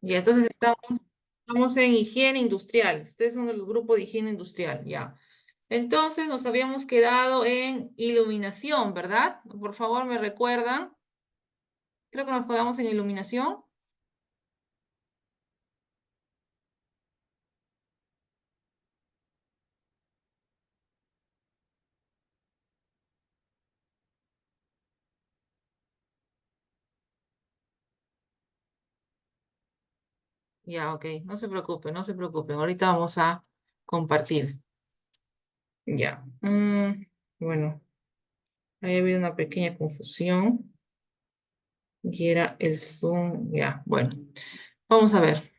Ya, entonces estamos en higiene industrial. Ustedes son el grupo de higiene industrial, ya. Entonces nos habíamos quedado en iluminación, ¿verdad? Por favor, me recuerdan. Creo que nos quedamos en iluminación. Ya, ok. No se preocupen, no se preocupen. Ahorita vamos a compartir. Ya. Bueno, ahí ha habido una pequeña confusión. Y era el Zoom. Ya, bueno. Vamos a ver.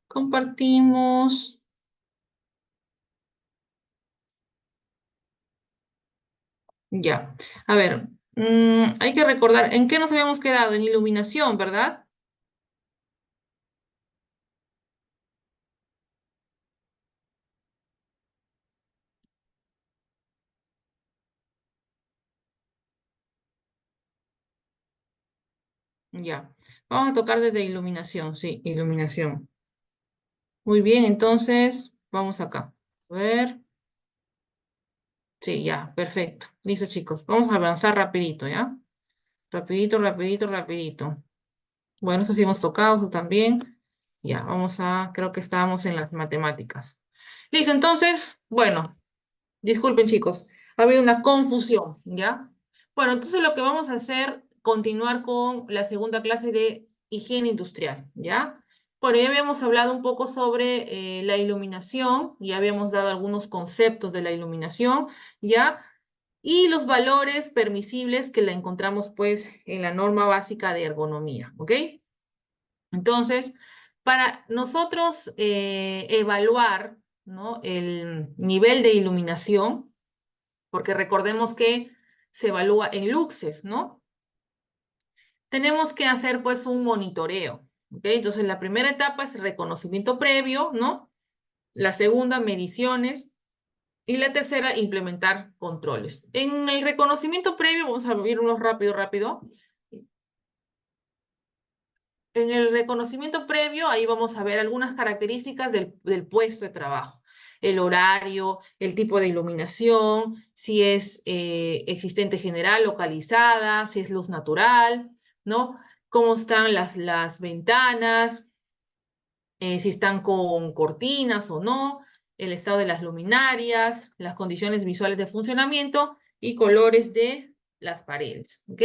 Compartimos. Ya. A ver. Hay que recordar en qué nos habíamos quedado. En iluminación, ¿verdad? Ya. Vamos a tocar desde iluminación. Sí, iluminación. Muy bien, entonces vamos acá. A ver. Sí, ya, perfecto. Listo, chicos. Vamos a avanzar rapidito, ¿ya? Rapidito, rapidito, rapidito. Bueno, eso sí hemos tocado, eso también. Ya, creo que estábamos en las matemáticas. Listo, entonces, bueno, disculpen, chicos, ha habido una confusión, ¿ya? Bueno, entonces lo que vamos a hacer, continuar con la segunda clase de higiene industrial, ¿ya? Bueno, ya habíamos hablado un poco sobre la iluminación, ya habíamos dado algunos conceptos de la iluminación, ¿ya? Y los valores permisibles que la encontramos, pues, en la norma básica de ergonomía, ¿ok? Entonces, para nosotros evaluar, ¿no?, el nivel de iluminación, porque recordemos que se evalúa en luxes, ¿no? Tenemos que hacer pues un monitoreo, ¿ok? Entonces la primera etapa es reconocimiento previo, ¿no? La segunda, mediciones. Y la tercera, implementar controles. En el reconocimiento previo, vamos a ver unos rápido, rápido. En el reconocimiento previo, ahí vamos a ver algunas características del puesto de trabajo. El horario, el tipo de iluminación, si es existente general, localizada, si es luz natural, ¿no? Cómo están las ventanas, si están con cortinas o no, el estado de las luminarias, las condiciones visuales de funcionamiento y colores de las paredes, ¿ok?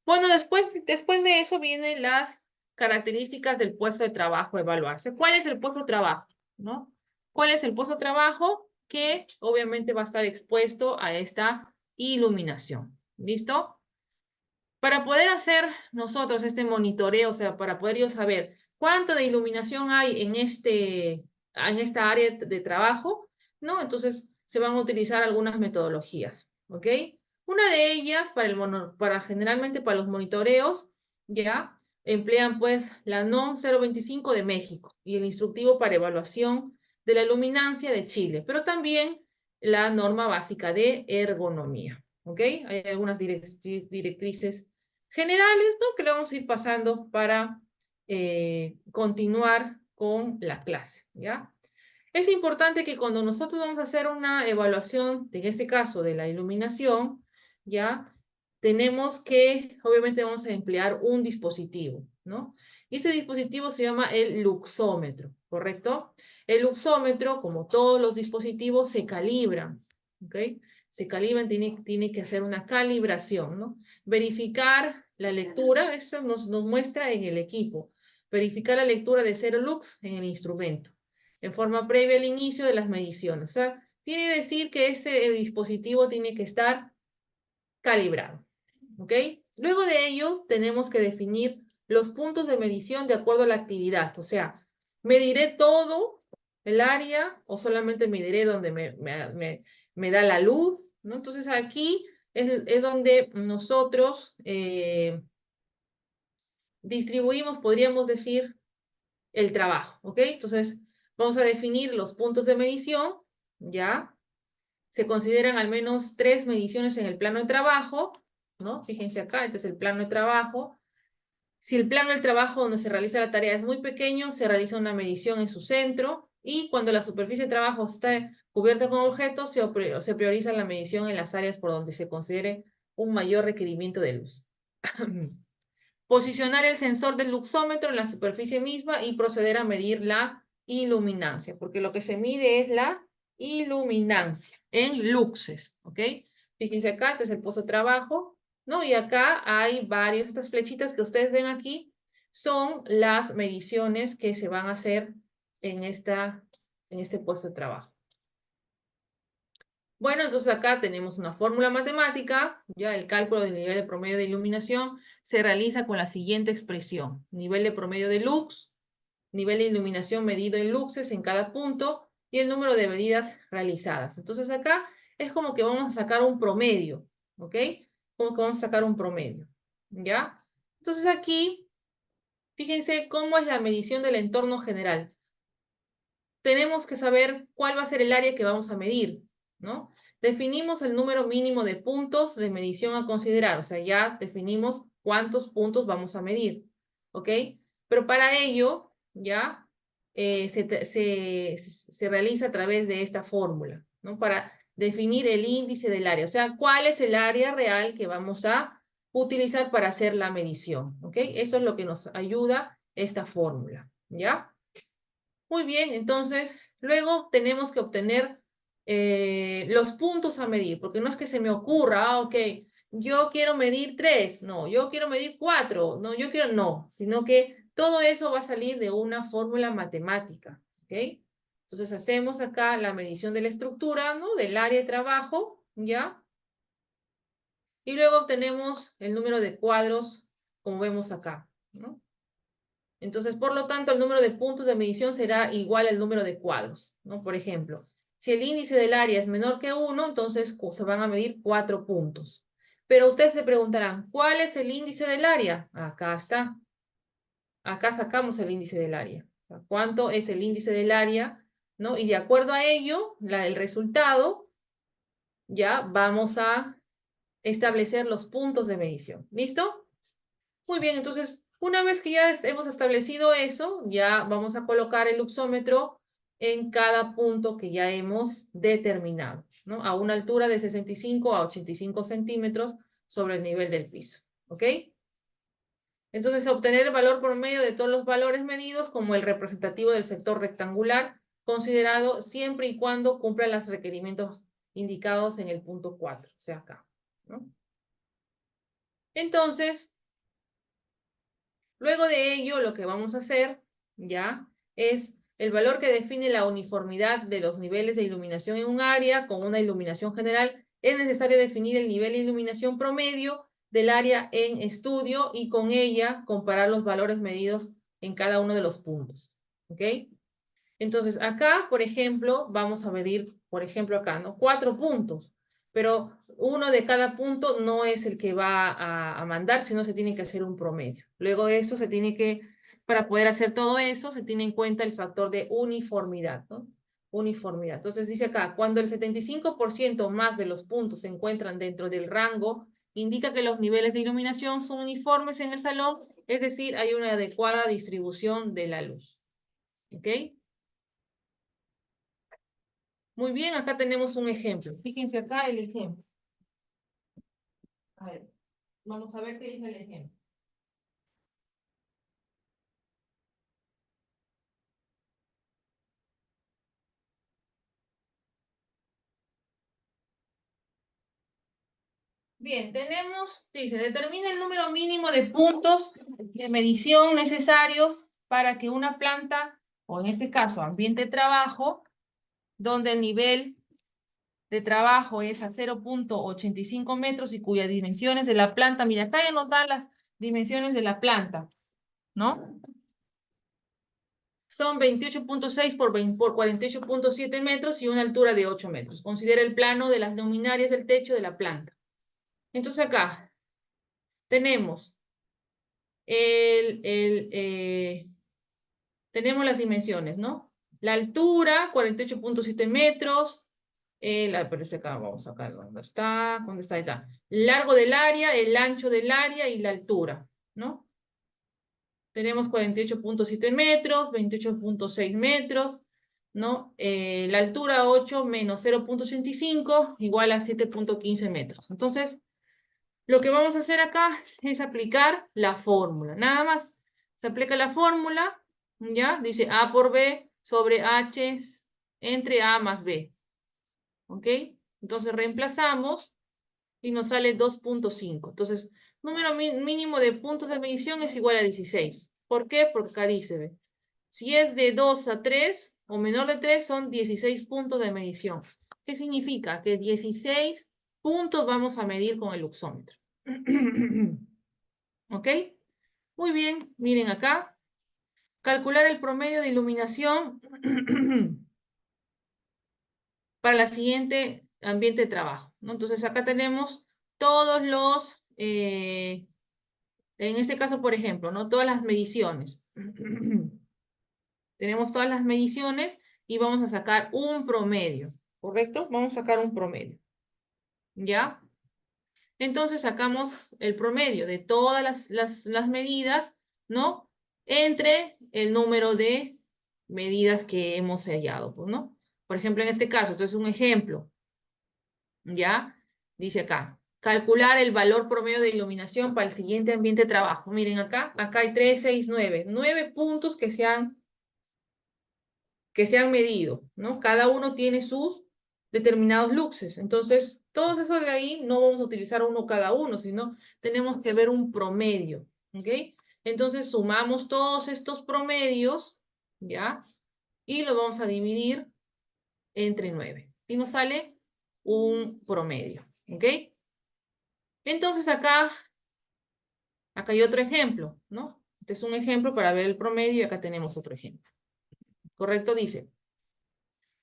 Bueno, después de eso vienen las características del puesto de trabajo a evaluarse. ¿Cuál es el puesto de trabajo? ¿No? ¿Cuál es el puesto de trabajo? Que obviamente va a estar expuesto a esta iluminación. ¿Listo? Para poder hacer nosotros este monitoreo, o sea, para poder yo saber cuánto de iluminación hay en esta área de trabajo, ¿no? Entonces se van a utilizar algunas metodologías, ¿ok? Una de ellas, generalmente para los monitoreos, ya, emplean pues la NOM 025 de México y el instructivo para evaluación de la luminancia de Chile, pero también la norma básica de ergonomía, ¿ok? Hay algunas directrices generales, ¿no?, que le vamos a ir pasando para continuar con la clase, ¿ya? Es importante que cuando nosotros vamos a hacer una evaluación, en este caso de la iluminación, ¿ya? Tenemos que, obviamente vamos a emplear un dispositivo, ¿no? Y ese dispositivo se llama el luxómetro, ¿correcto? El luxómetro, como todos los dispositivos, se calibran, ¿ok? Se calibran, tiene que hacer una calibración, ¿no? Verificar la lectura, eso nos muestra en el equipo, verificar la lectura de 0 lux en el instrumento en forma previa al inicio de las mediciones. O sea, tiene que decir que ese dispositivo tiene que estar calibrado. ¿Ok? Luego de ello, tenemos que definir los puntos de medición de acuerdo a la actividad. O sea, ¿mediré todo el área o solamente mediré donde me da la luz? ¿No? Entonces aquí es donde nosotros distribuimos, podríamos decir, el trabajo, ¿ok? Entonces, vamos a definir los puntos de medición, ¿ya? Se consideran al menos 3 mediciones en el plano de trabajo, ¿no? Fíjense acá, este es el plano de trabajo. Si el plano del trabajo donde se realiza la tarea es muy pequeño, se realiza una medición en su centro y cuando la superficie de trabajo está cubierta con objetos, se prioriza la medición en las áreas por donde se considere un mayor requerimiento de luz. Posicionar el sensor del luxómetro en la superficie misma y proceder a medir la iluminancia, porque lo que se mide es la iluminancia en luxes, ¿ok? Fíjense acá, este es el puesto de trabajo, ¿no? Y acá hay varios, estas flechitas que ustedes ven aquí, son las mediciones que se van a hacer en este puesto de trabajo. Bueno, entonces acá tenemos una fórmula matemática, ya el cálculo del nivel de promedio de iluminación se realiza con la siguiente expresión. Nivel de promedio de lux, nivel de iluminación medido en luxes en cada punto y el número de medidas realizadas. Entonces acá es como que vamos a sacar un promedio, ¿ok? Como que vamos a sacar un promedio, ¿ya? Entonces aquí, fíjense cómo es la medición del entorno general. Tenemos que saber cuál va a ser el área que vamos a medir, ¿no? Definimos el número mínimo de puntos de medición a considerar, o sea, ya definimos cuántos puntos vamos a medir, ¿ok? Pero para ello, ya, se realiza a través de esta fórmula, ¿no? Para definir el índice del área, o sea, cuál es el área real que vamos a utilizar para hacer la medición, ¿ok? Eso es lo que nos ayuda esta fórmula, ¿ya? Muy bien, entonces luego tenemos que obtener los puntos a medir, porque no es que se me ocurra, ok, yo quiero medir 3, no, yo quiero medir 4, no, yo quiero, no, sino que todo eso va a salir de una fórmula matemática, ¿ok? Entonces hacemos acá la medición de la estructura, ¿no? Del área de trabajo, ¿ya? Y luego obtenemos el número de cuadros, como vemos acá, ¿no? Entonces, por lo tanto, el número de puntos de medición será igual al número de cuadros, ¿no? Por ejemplo, si el índice del área es menor que 1, entonces se van a medir 4 puntos. Pero ustedes se preguntarán, ¿cuál es el índice del área? Acá está. Acá sacamos el índice del área. O sea, ¿cuánto es el índice del área? ¿No? Y de acuerdo a ello, el resultado, ya vamos a establecer los puntos de medición. ¿Listo? Muy bien, entonces, una vez que ya hemos establecido eso, ya vamos a colocar el luxómetro en cada punto que ya hemos determinado, ¿no? A una altura de 65 a 85 centímetros sobre el nivel del piso, ¿ok? Entonces, obtener el valor promedio de todos los valores medidos como el representativo del sector rectangular, considerado siempre y cuando cumpla los requerimientos indicados en el punto 4, o sea, acá, ¿no? Entonces, luego de ello, lo que vamos a hacer, ya, es el valor que define la uniformidad de los niveles de iluminación en un área con una iluminación general. Es necesario definir el nivel de iluminación promedio del área en estudio y con ella comparar los valores medidos en cada uno de los puntos. ¿Ok? Entonces, acá, por ejemplo, vamos a medir, por ejemplo, acá, ¿no? 4 puntos, pero uno de cada punto no es el que va a mandar, sino se tiene que hacer un promedio. Luego de eso se tiene que, para poder hacer todo eso, se tiene en cuenta el factor de uniformidad, ¿no? Uniformidad. Entonces dice acá, cuando el 75% más de los puntos se encuentran dentro del rango, indica que los niveles de iluminación son uniformes en el salón, es decir, hay una adecuada distribución de la luz. ¿Ok? Muy bien, acá tenemos un ejemplo. Fíjense acá el ejemplo. A ver, vamos a ver qué dice el ejemplo. Bien, tenemos, dice, determina el número mínimo de puntos de medición necesarios para que una planta, o en este caso ambiente de trabajo, donde el nivel de trabajo es a 0,85 metros y cuyas dimensiones de la planta, mira, acá ya nos dan las dimensiones de la planta, ¿no? Son 28,6 por 48,7 metros y una altura de 8 metros. Considera el plano de las luminarias del techo de la planta. Entonces acá tenemos tenemos las dimensiones, ¿no? La altura, 48,7 metros. Pero acá, vamos a sacar dónde está, dónde está, ahí está. El largo del área, el ancho del área y la altura, ¿no? tenemos 48.7 metros, 28.6 metros, ¿no? La altura 8 menos 0.85 igual a 7.15 metros. Entonces, lo que vamos a hacer acá es aplicar la fórmula, nada más. Se aplica la fórmula, ¿ya? Dice A por B sobre H entre A más B, ¿ok? Entonces reemplazamos y nos sale 2.5. Entonces, número mínimo de puntos de medición es igual a 16. ¿Por qué? Porque acá dice, ¿ve? Si es de 2 a 3 o menor de 3, son 16 puntos de medición. ¿Qué significa? Que 16 puntos vamos a medir con el luxómetro. ¿Ok? Muy bien, miren acá. Calcular el promedio de iluminación para la siguiente ambiente de trabajo, ¿no? Entonces acá tenemos todos los, en este caso, por ejemplo, ¿no? Todas las mediciones. Tenemos todas las mediciones y vamos a sacar un promedio, ¿correcto? Vamos a sacar un promedio, ¿ya? Entonces sacamos el promedio de todas las medidas, ¿no? Entre el número de medidas que hemos hallado, pues, ¿no? Por ejemplo, en este caso, entonces un ejemplo, ¿ya? Dice acá, calcular el valor promedio de iluminación para el siguiente ambiente de trabajo. Miren acá hay 3, 6, 9. 9 puntos que se han medido, ¿no? Cada uno tiene sus determinados luxes. Entonces, todos esos de ahí no vamos a utilizar uno cada uno, sino tenemos que ver un promedio, ¿ok? Entonces, sumamos todos estos promedios, ¿ya? Y lo vamos a dividir entre 9. Y nos sale un promedio, ¿ok? Entonces, acá hay otro ejemplo, ¿no? Este es un ejemplo para ver el promedio y acá tenemos otro ejemplo. ¿Correcto? Dice,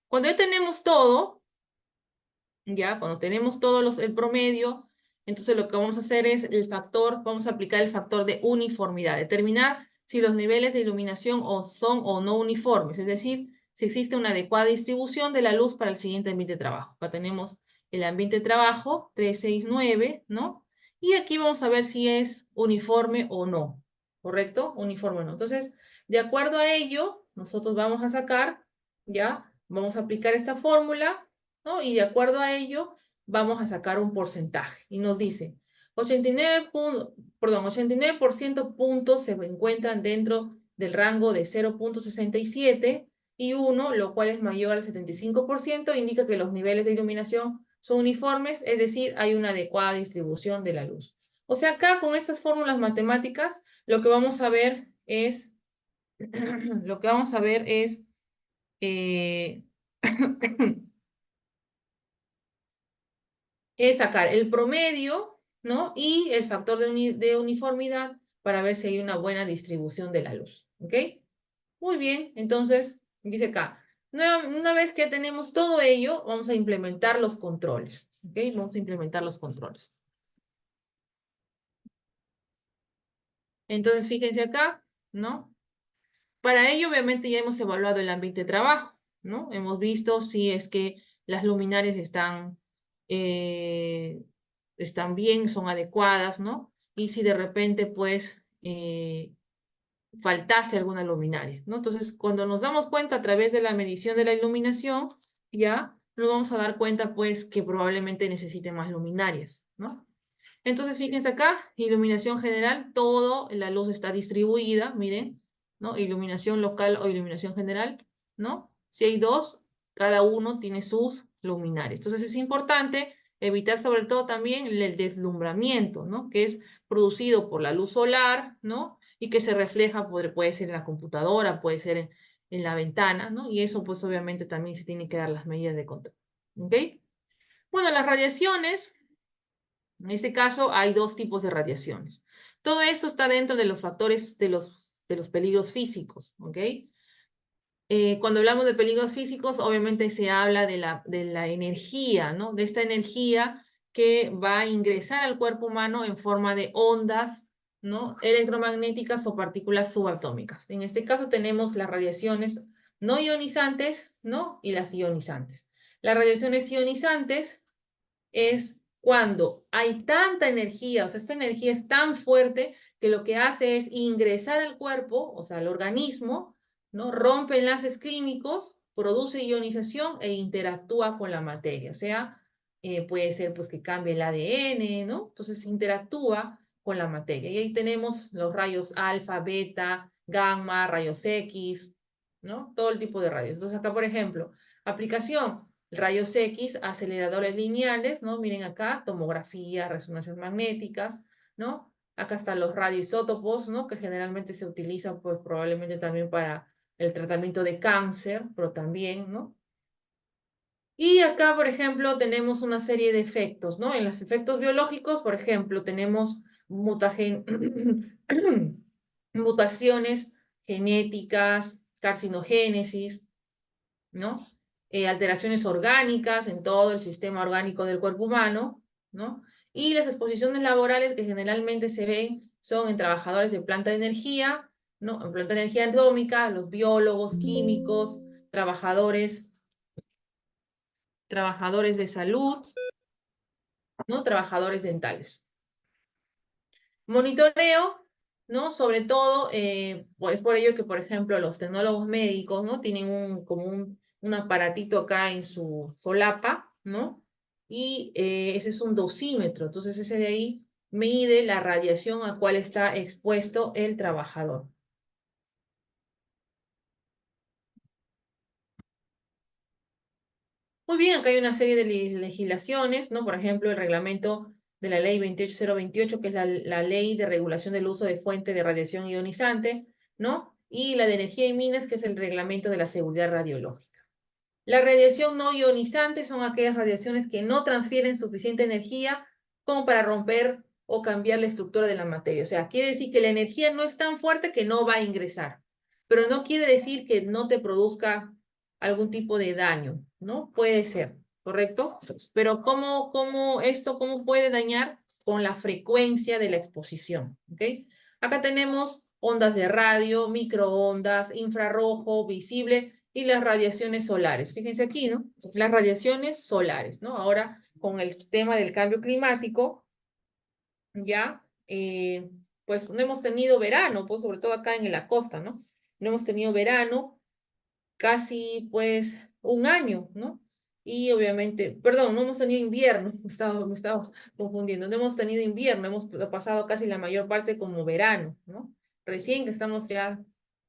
cuando ya tenemos todo, ya, cuando tenemos todos el promedio, entonces lo que vamos a hacer es vamos a aplicar el factor de uniformidad, determinar si los niveles de iluminación son o no uniformes, es decir, si existe una adecuada distribución de la luz para el siguiente ambiente de trabajo. Acá tenemos el ambiente de trabajo 369, ¿no? Y aquí vamos a ver si es uniforme o no, ¿correcto? Uniforme o no. Entonces, de acuerdo a ello, nosotros vamos a sacar, ¿ya? Vamos a aplicar esta fórmula, ¿no? Y de acuerdo a ello, vamos a sacar un porcentaje. Y nos dice, 89% puntos se encuentran dentro del rango de 0.67 y 1, lo cual es mayor al 75%, indica que los niveles de iluminación son uniformes, es decir, hay una adecuada distribución de la luz. O sea, acá con estas fórmulas matemáticas, lo que vamos a ver es, eh, es sacar el promedio, ¿no? Y el factor de uniformidad para ver si hay una buena distribución de la luz, ¿ok? Muy bien, entonces, dice acá, una vez que tenemos todo ello, vamos a implementar los controles, ¿ok? Vamos a implementar los controles. Entonces, fíjense acá, ¿no? Para ello, obviamente, ya hemos evaluado el ambiente de trabajo, ¿no? Hemos visto si es que las luminarias están bien, son adecuadas, ¿no? Y si de repente, pues, faltase alguna luminaria, ¿no? Entonces, cuando nos damos cuenta a través de la medición de la iluminación, ya nos vamos a dar cuenta, pues, que probablemente necesite más luminarias, ¿no? Entonces, fíjense acá, iluminación general, todo, la luz está distribuida, miren, ¿no? Iluminación local o iluminación general, ¿no? Si hay dos, cada uno tiene sus luminarias. Entonces, es importante evitar sobre todo también el deslumbramiento, ¿no? Que es producido por la luz solar, ¿no? Y que se refleja, puede ser en la computadora, puede ser en la ventana, ¿no? Y eso, pues, obviamente también se tiene que dar las medidas de control, ¿ok? Bueno, las radiaciones. En este caso hay dos tipos de radiaciones. Todo esto está dentro de los factores de los peligros físicos, ¿ok? Cuando hablamos de peligros físicos, obviamente se habla de la energía, ¿no? De esta energía que va a ingresar al cuerpo humano en forma de ondas, ¿no? Electromagnéticas o partículas subatómicas. En este caso tenemos las radiaciones no ionizantes, ¿no? Y las ionizantes. Las radiaciones ionizantes es cuando hay tanta energía, o sea, esta energía es tan fuerte que lo que hace es ingresar al cuerpo, o sea, al organismo, ¿no? Rompe enlaces químicos, produce ionización e interactúa con la materia. O sea, puede ser pues que cambie el ADN, ¿no? Entonces interactúa con la materia. Y ahí tenemos los rayos alfa, beta, gamma, rayos X, ¿no? Todo el tipo de rayos. Entonces acá, por ejemplo, aplicación, rayos X, aceleradores lineales, ¿no? Miren acá, tomografía, resonancias magnéticas, ¿no? Acá están los radioisótopos, ¿no? Que generalmente se utilizan, pues probablemente también para el tratamiento de cáncer, pero también, ¿no? Y acá, por ejemplo, tenemos una serie de efectos, ¿no? En los efectos biológicos, por ejemplo, tenemos mutaciones genéticas, carcinogénesis, ¿no? Alteraciones orgánicas en todo el sistema orgánico del cuerpo humano, ¿no? Y las exposiciones laborales que generalmente se ven son en trabajadores de planta de energía, ¿no? En planta de energía atómica, los biólogos, químicos, trabajadores de salud, ¿no? Trabajadores dentales. Monitoreo, ¿no? Sobre todo, pues por ello que, por ejemplo, los tecnólogos médicos, ¿no? Tienen como un aparatito acá en su solapa, ¿no? Y ese es un dosímetro, entonces ese de ahí mide la radiación a cual está expuesto el trabajador. Muy bien, acá hay una serie de legislaciones, ¿no? Por ejemplo, el reglamento de la ley 28028, que es la ley de regulación del uso de fuente de radiación ionizante, ¿no? Y la de energía y minas, que es el reglamento de la seguridad radiológica. La radiación no ionizante son aquellas radiaciones que no transfieren suficiente energía como para romper o cambiar la estructura de la materia. O sea, quiere decir que la energía no es tan fuerte que no va a ingresar, pero no quiere decir que no te produzca algún tipo de daño, ¿no? Puede ser, ¿correcto? Pero ¿cómo puede dañar? Con la frecuencia de la exposición, ¿ok? Acá tenemos ondas de radio, microondas, infrarrojo, visible y las radiaciones solares. Fíjense aquí, ¿no? Las radiaciones solares, ¿no? Ahora, con el tema del cambio climático, ya, pues no hemos tenido verano, pues sobre todo acá en la costa, ¿no? No hemos tenido verano casi, pues, un año, ¿no? Y obviamente, perdón, no hemos tenido invierno, me estaba confundiendo, no hemos tenido invierno, hemos pasado casi la mayor parte como verano, ¿no? Recién que estamos ya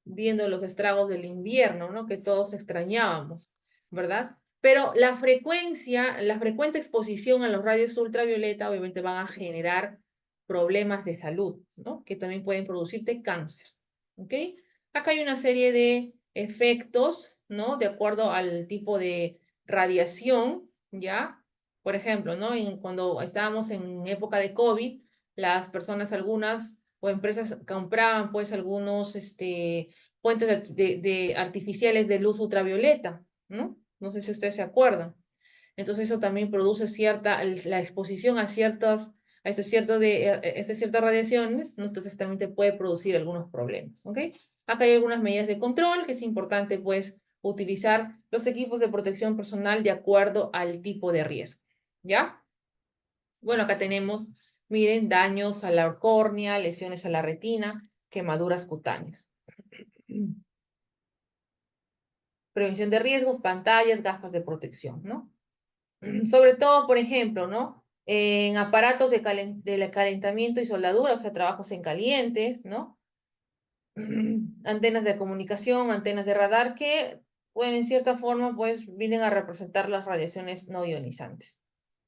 viendo los estragos del invierno, ¿no? Que todos extrañábamos, ¿verdad? Pero la frecuente exposición a los rayos ultravioleta obviamente van a generar problemas de salud, ¿no? Que también pueden producirte cáncer, ¿ok? Acá hay una serie de efectos, ¿no? De acuerdo al tipo de radiación, ¿ya? Por ejemplo, ¿no? Cuando estábamos en época de COVID, las personas, algunas o empresas compraban pues algunos fuentes de artificiales de luz ultravioleta, ¿no? No sé si ustedes se acuerdan. Entonces eso también produce la exposición a estas ciertas radiaciones, ¿no? Entonces también te puede producir algunos problemas, ¿ok? Acá hay algunas medidas de control que es importante pues utilizar los equipos de protección personal de acuerdo al tipo de riesgo, ¿ya? Bueno, acá tenemos, miren, daños a la córnea, lesiones a la retina, quemaduras cutáneas. Prevención de riesgos, pantallas, gafas de protección, ¿no? Sobre todo, por ejemplo, ¿no? En aparatos de calentamiento y soldadura, o sea, trabajos en calientes, ¿no? Antenas de comunicación, antenas de radar, que, bueno, en cierta forma, pues, vienen a representar las radiaciones no ionizantes,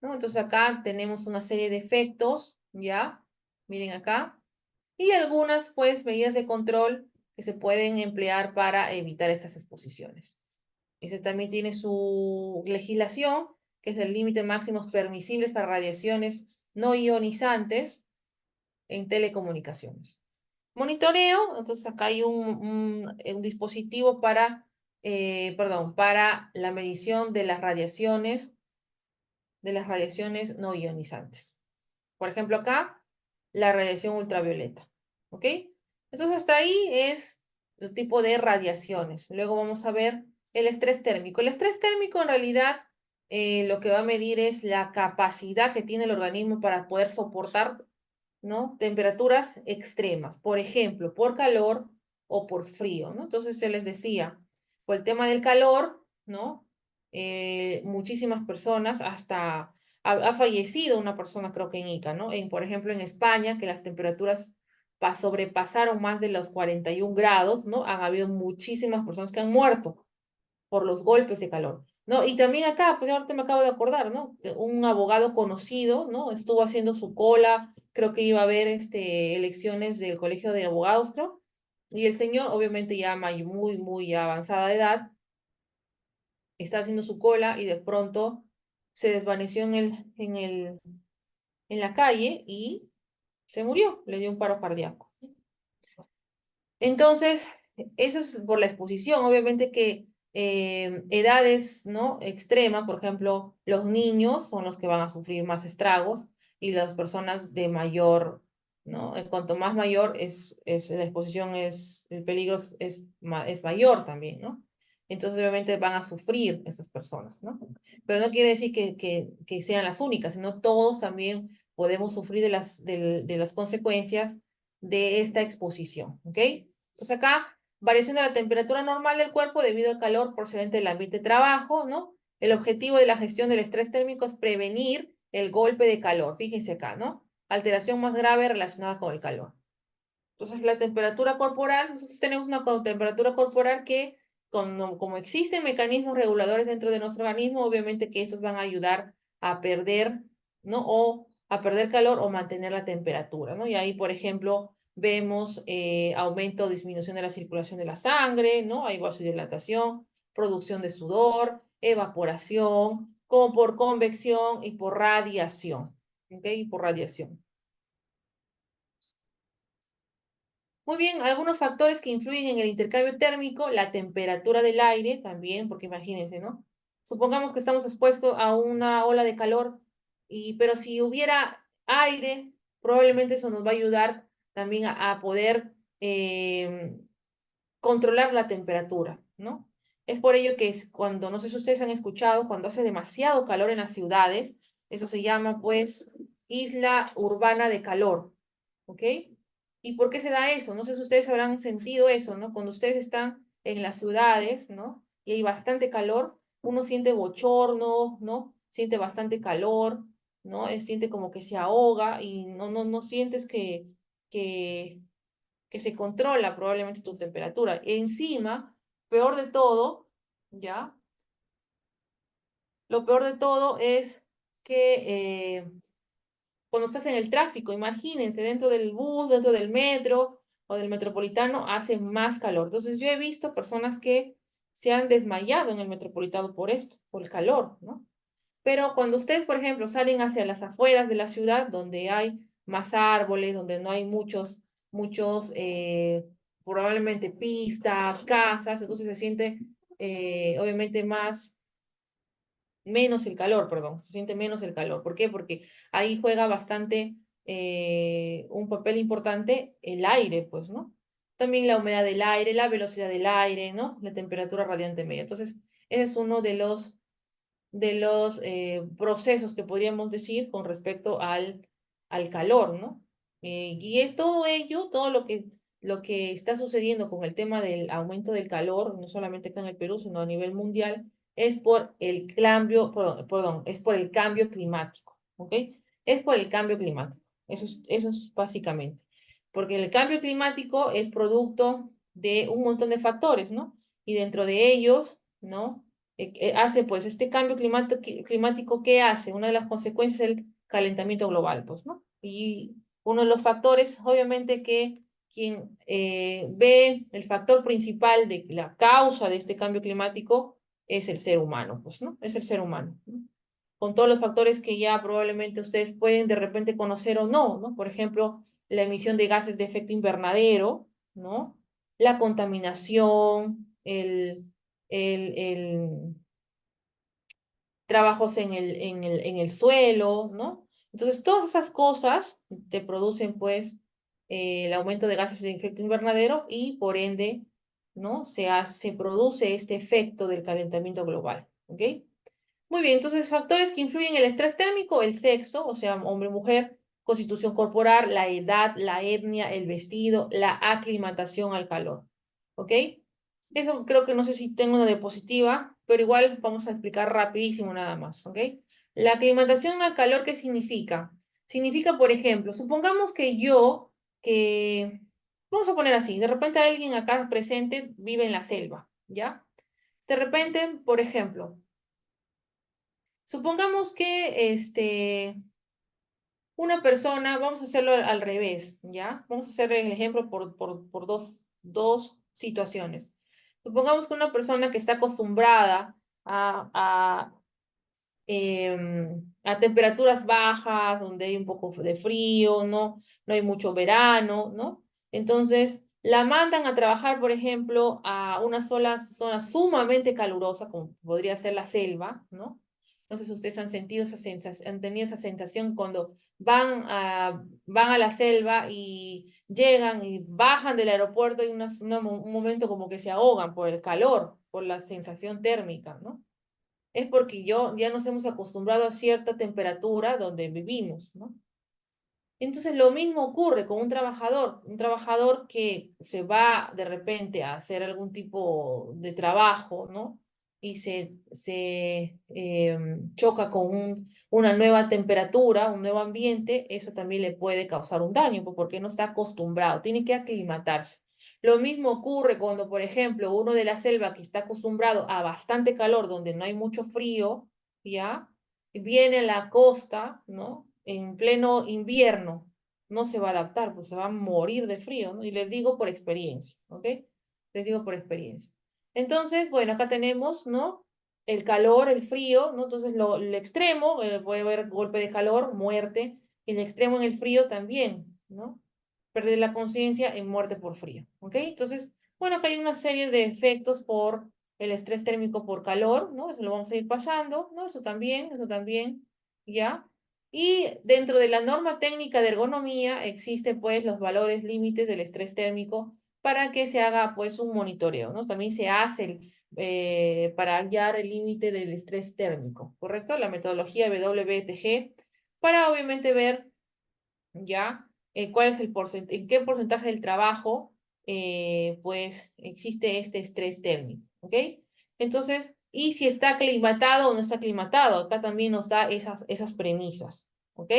¿no? Entonces acá tenemos una serie de efectos, ¿ya? Miren acá. Y algunas, pues, medidas de control que se pueden emplear para evitar estas exposiciones. Ese también tiene su legislación, que es el límite máximo permisibles para radiaciones no ionizantes en telecomunicaciones. Monitoreo, entonces acá hay un dispositivo para la medición de las radiaciones no ionizantes. Por ejemplo, acá, la radiación ultravioleta, ¿ok? Entonces hasta ahí es el tipo de radiaciones. Luego vamos a ver el estrés térmico. El estrés térmico en realidad lo que va a medir es la capacidad que tiene el organismo para poder soportar ¿no? Temperaturas extremas, por ejemplo, por calor o por frío, ¿no? Entonces se les decía, por el tema del calor, ¿no? Muchísimas personas, hasta ha fallecido una persona, creo que en Ica, ¿no? Por ejemplo, en España, que las temperaturas sobrepasaron más de los 41 grados, ¿no? Han habido muchísimas personas que han muerto por los golpes de calor, ¿no? Y también acá, pues ahorita me acabo de acordar, ¿no? Un abogado conocido, ¿no? Estuvo haciendo su cola, creo que iba a haber elecciones del colegio de abogados, creo, y el señor, obviamente ya muy, muy avanzada edad, está haciendo su cola y de pronto se desvaneció en la calle y se murió, le dio un paro cardíaco. Entonces, eso es por la exposición. Obviamente que edades, ¿no? Extremas, por ejemplo, los niños son los que van a sufrir más estragos y las personas de mayor, ¿no? Cuanto más mayor es la exposición, el peligro es mayor también, ¿no? Entonces, obviamente van a sufrir esas personas, ¿no? Pero no quiere decir que sean las únicas, sino todos también podemos sufrir de las consecuencias de esta exposición, ¿ok? Entonces acá, variación de la temperatura normal del cuerpo debido al calor procedente del ambiente de trabajo, ¿no? El objetivo de la gestión del estrés térmico es prevenir el golpe de calor. Fíjense acá, ¿no? Alteración más grave relacionada con el calor. Entonces, la temperatura corporal, nosotros tenemos una temperatura corporal que, como existen mecanismos reguladores dentro de nuestro organismo, obviamente que esos van a ayudar a perder, ¿no? O a perder calor o mantener la temperatura, ¿no? Y ahí, por ejemplo, vemos aumento o disminución de la circulación de la sangre, ¿no? Hay vasodilatación, producción de sudor, evaporación, como por convección y por radiación, ¿ok? Y por radiación. Muy bien, algunos factores que influyen en el intercambio térmico, la temperatura del aire también, porque imagínense, ¿no? Supongamos que estamos expuestos a una ola de calor, pero si hubiera aire, probablemente eso nos va a ayudar también a poder controlar la temperatura, ¿no? Es por ello que cuando, no sé si ustedes han escuchado, cuando hace demasiado calor en las ciudades, eso se llama pues isla urbana de calor, ¿ok? ¿Y por qué se da eso? No sé si ustedes habrán sentido eso, ¿no? Cuando ustedes están en las ciudades, ¿no? Y hay bastante calor, uno siente bochorno, ¿no? Siente bastante calor, ¿no? Siente como que se ahoga y no sientes que, que se controla probablemente tu temperatura. Encima, peor de todo, ¿ya? Lo peor de todo es que cuando estás en el tráfico, imagínense, dentro del bus, dentro del metro o del metropolitano, hace más calor. Entonces, yo he visto personas que se han desmayado en el metropolitano por esto, por el calor, ¿no? Pero cuando ustedes, por ejemplo, salen hacia las afueras de la ciudad, donde hay más árboles, donde no hay muchos, probablemente pistas, casas, entonces se siente obviamente menos el calor, perdón, se siente menos el calor. ¿Por qué? Porque ahí juega bastante, un papel importante el aire, pues, ¿no? También la humedad del aire, la velocidad del aire, ¿no? La temperatura radiante media. Entonces, ese es uno de los procesos que podríamos decir con respecto al calor, ¿no? Y es todo ello, todo lo que está sucediendo con el tema del aumento del calor, no solamente acá en el Perú, sino a nivel mundial, es por el cambio, perdón, es por el cambio climático, ¿ok? Es por el cambio climático, eso es básicamente, porque el cambio climático es producto de un montón de factores, ¿no? Y dentro de ellos, ¿no? Hace pues este cambio climático, ¿qué hace? Una de las consecuencias es el calentamiento global, pues, ¿no? Y uno de los factores, obviamente, que quien ve el factor principal de la causa de este cambio climático es el ser humano, pues, ¿no? Es el ser humano, ¿no? Con todos los factores que ya probablemente ustedes pueden de repente conocer o no, ¿no? Por ejemplo, la emisión de gases de efecto invernadero, ¿no? La contaminación, el trabajos en el suelo, ¿no? Entonces, todas esas cosas te producen, pues, el aumento de gases de efecto invernadero y, por ende, ¿no? Se produce este efecto del calentamiento global, ¿ok? Muy bien, entonces, factores que influyen en el estrés térmico, el sexo, o sea, hombre-mujer, constitución corporal, la edad, la etnia, el vestido, la aclimatación al calor. ¿Ok? Eso creo que no sé si tengo una diapositiva, pero igual vamos a explicar rapidísimo nada más. ¿Ok? La aclimatación al calor, ¿qué significa? Significa, por ejemplo, supongamos que vamos a poner así, de repente alguien acá presente vive en la selva, ¿ya? De repente, por ejemplo, supongamos que una persona, vamos a hacerlo al revés, ¿ya? Vamos a hacer el ejemplo por dos situaciones. Supongamos que una persona que está acostumbrada a temperaturas bajas, donde hay un poco de frío, no hay mucho verano, ¿no? Entonces, la mandan a trabajar, por ejemplo, a una sola zona sumamente calurosa, como podría ser la selva, ¿no? No sé si ustedes han sentido esa sensación, han tenido esa sensación cuando van a la selva y llegan y bajan del aeropuerto y un momento como que se ahogan por el calor, por la sensación térmica, ¿no? Es porque ya nos hemos acostumbrado a cierta temperatura donde vivimos, ¿no? Entonces lo mismo ocurre con un trabajador que se va de repente a hacer algún tipo de trabajo, ¿no? Y se choca con una nueva temperatura, un nuevo ambiente, eso también le puede causar un daño, porque no está acostumbrado, tiene que aclimatarse. Lo mismo ocurre cuando, por ejemplo, uno de la selva que está acostumbrado a bastante calor, donde no hay mucho frío, ¿ya? Viene a la costa, ¿no? En pleno invierno, no se va a adaptar, pues se va a morir de frío, ¿no? Y les digo por experiencia, ¿ok? Les digo por experiencia. Entonces, bueno, acá tenemos, ¿no? El calor, el frío, ¿no? Entonces, el extremo, puede haber golpe de calor, muerte, y el extremo en el frío también, ¿no? Perder la conciencia en muerte por frío, ¿ok? Entonces, bueno, acá hay una serie de efectos por el estrés térmico por calor, ¿no? Eso lo vamos a ir pasando, ¿no? Eso también, ¿ya? Y dentro de la norma técnica de ergonomía existen pues los valores límites del estrés térmico para que se haga pues un monitoreo, ¿no? También se hace para hallar el límite del estrés térmico, ¿correcto? La metodología WTG para obviamente ver ya cuál es en qué porcentaje del trabajo pues existe este estrés térmico, ¿ok? Entonces, y si está aclimatado o no está aclimatado, acá también nos da esas premisas, ¿ok?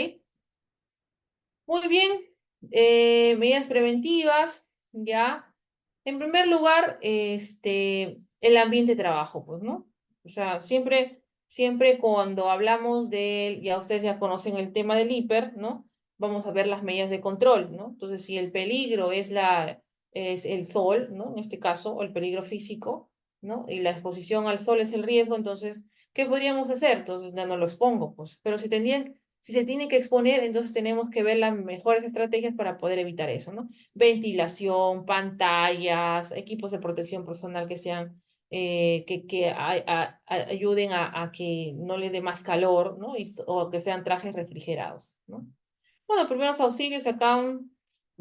Muy bien, medidas preventivas, ¿ya? En primer lugar, el ambiente de trabajo, pues, ¿no? O sea, siempre cuando hablamos ya ustedes ya conocen el tema del hiper, ¿no? Vamos a ver las medidas de control, ¿no? Entonces, si el peligro es el sol, ¿no? En este caso, o el peligro físico, ¿no? Y la exposición al sol es el riesgo, entonces, ¿qué podríamos hacer? Entonces, ya no lo expongo, pues. Pero si se tiene que exponer, entonces tenemos que ver las mejores estrategias para poder evitar eso, ¿no? Ventilación, pantallas, equipos de protección personal que sean, ayuden a que no le dé más calor, ¿no? O que sean trajes refrigerados, ¿no? Bueno, primeros auxilios acá,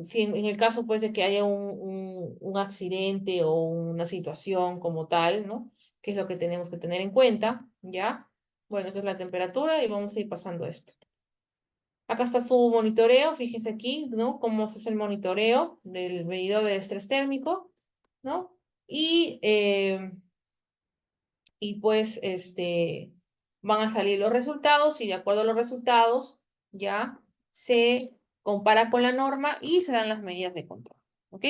si en el caso pues de que haya un accidente o una situación como tal, ¿no? ¿Qué es lo que tenemos que tener en cuenta? ¿Ya? Bueno, esa es la temperatura y vamos a ir pasando esto. Acá está su monitoreo, fíjense aquí, ¿no? Cómo se hace el monitoreo del medidor de estrés térmico, ¿no? Y pues, van a salir los resultados y de acuerdo a los resultados, ya se compara con la norma y se dan las medidas de control, ¿ok?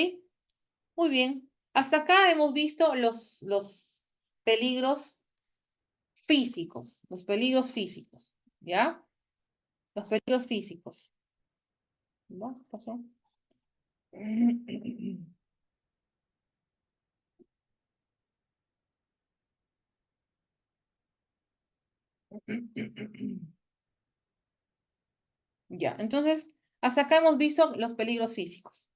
Muy bien. Hasta acá hemos visto los peligros físicos, ¿ya? Los peligros físicos. ¿No? ¿Qué pasó? Ya, entonces, hasta acá hemos visto los peligros físicos.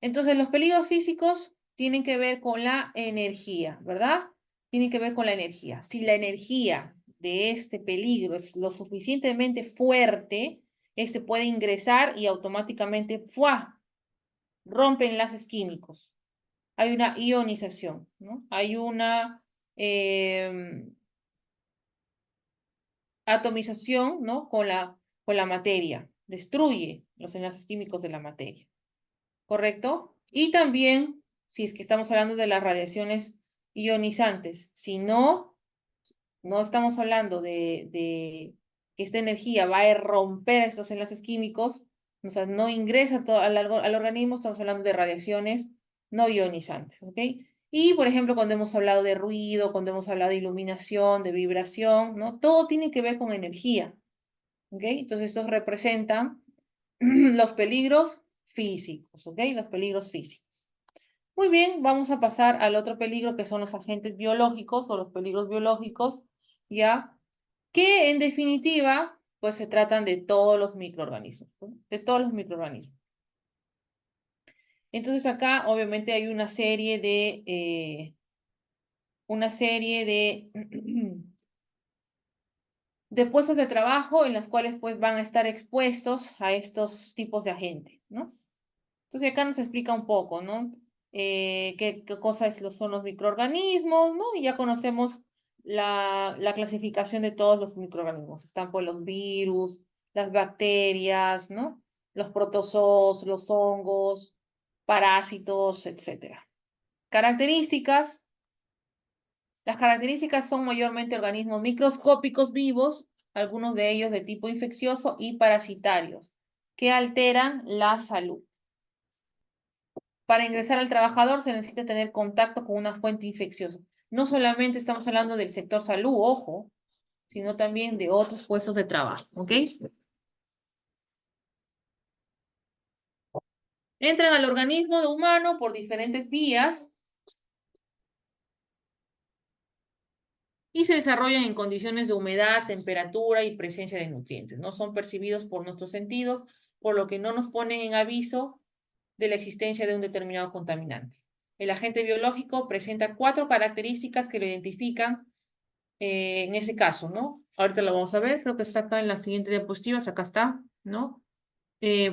Entonces, los peligros físicos tienen que ver con la energía, ¿verdad? Tienen que ver con la energía. Si la energía de este peligro es lo suficientemente fuerte, este puede ingresar y automáticamente ¡fua! Rompe enlaces químicos. Hay una ionización, ¿no? Hay una atomización, ¿no? Con la materia, destruye los enlaces químicos de la materia, ¿correcto? Y también, si es que estamos hablando de las radiaciones ionizantes, si no estamos hablando de que esta energía va a romper estos enlaces químicos, o sea, no ingresa al organismo, estamos hablando de radiaciones no ionizantes, ¿ok? Y, por ejemplo, cuando hemos hablado de ruido, cuando hemos hablado de iluminación, de vibración, ¿no? Todo tiene que ver con energía, ¿ok? Entonces, estos representan los peligros físicos, ¿ok? Los peligros físicos. Muy bien, vamos a pasar al otro peligro que son los agentes biológicos o los peligros biológicos, ¿ya? Que en definitiva, pues se tratan de todos los microorganismos, ¿no? De todos los microorganismos. Entonces acá obviamente hay una serie de puestos de trabajo en las cuales pues van a estar expuestos a estos tipos de agentes, ¿no? Entonces acá nos explica un poco, ¿no? Qué cosas son los microorganismos, ¿no? Y ya conocemos la clasificación de todos los microorganismos. Están pues los virus, las bacterias, ¿no? Los protozoos, los hongos, parásitos, etcétera. Características. Las características son mayormente organismos microscópicos vivos, algunos de ellos de tipo infeccioso y parasitarios, que alteran la salud. Para ingresar al trabajador se necesita tener contacto con una fuente infecciosa. No solamente estamos hablando del sector salud, ojo, sino también de otros puestos de trabajo, ¿ok? Entran al organismo de humano por diferentes vías y se desarrollan en condiciones de humedad, temperatura y presencia de nutrientes. No son percibidos por nuestros sentidos, por lo que no nos ponen en aviso de la existencia de un determinado contaminante. El agente biológico presenta 4 características que lo identifican en ese caso, ¿no? Ahorita lo vamos a ver, creo que está acá en la siguiente diapositiva, acá está, ¿no?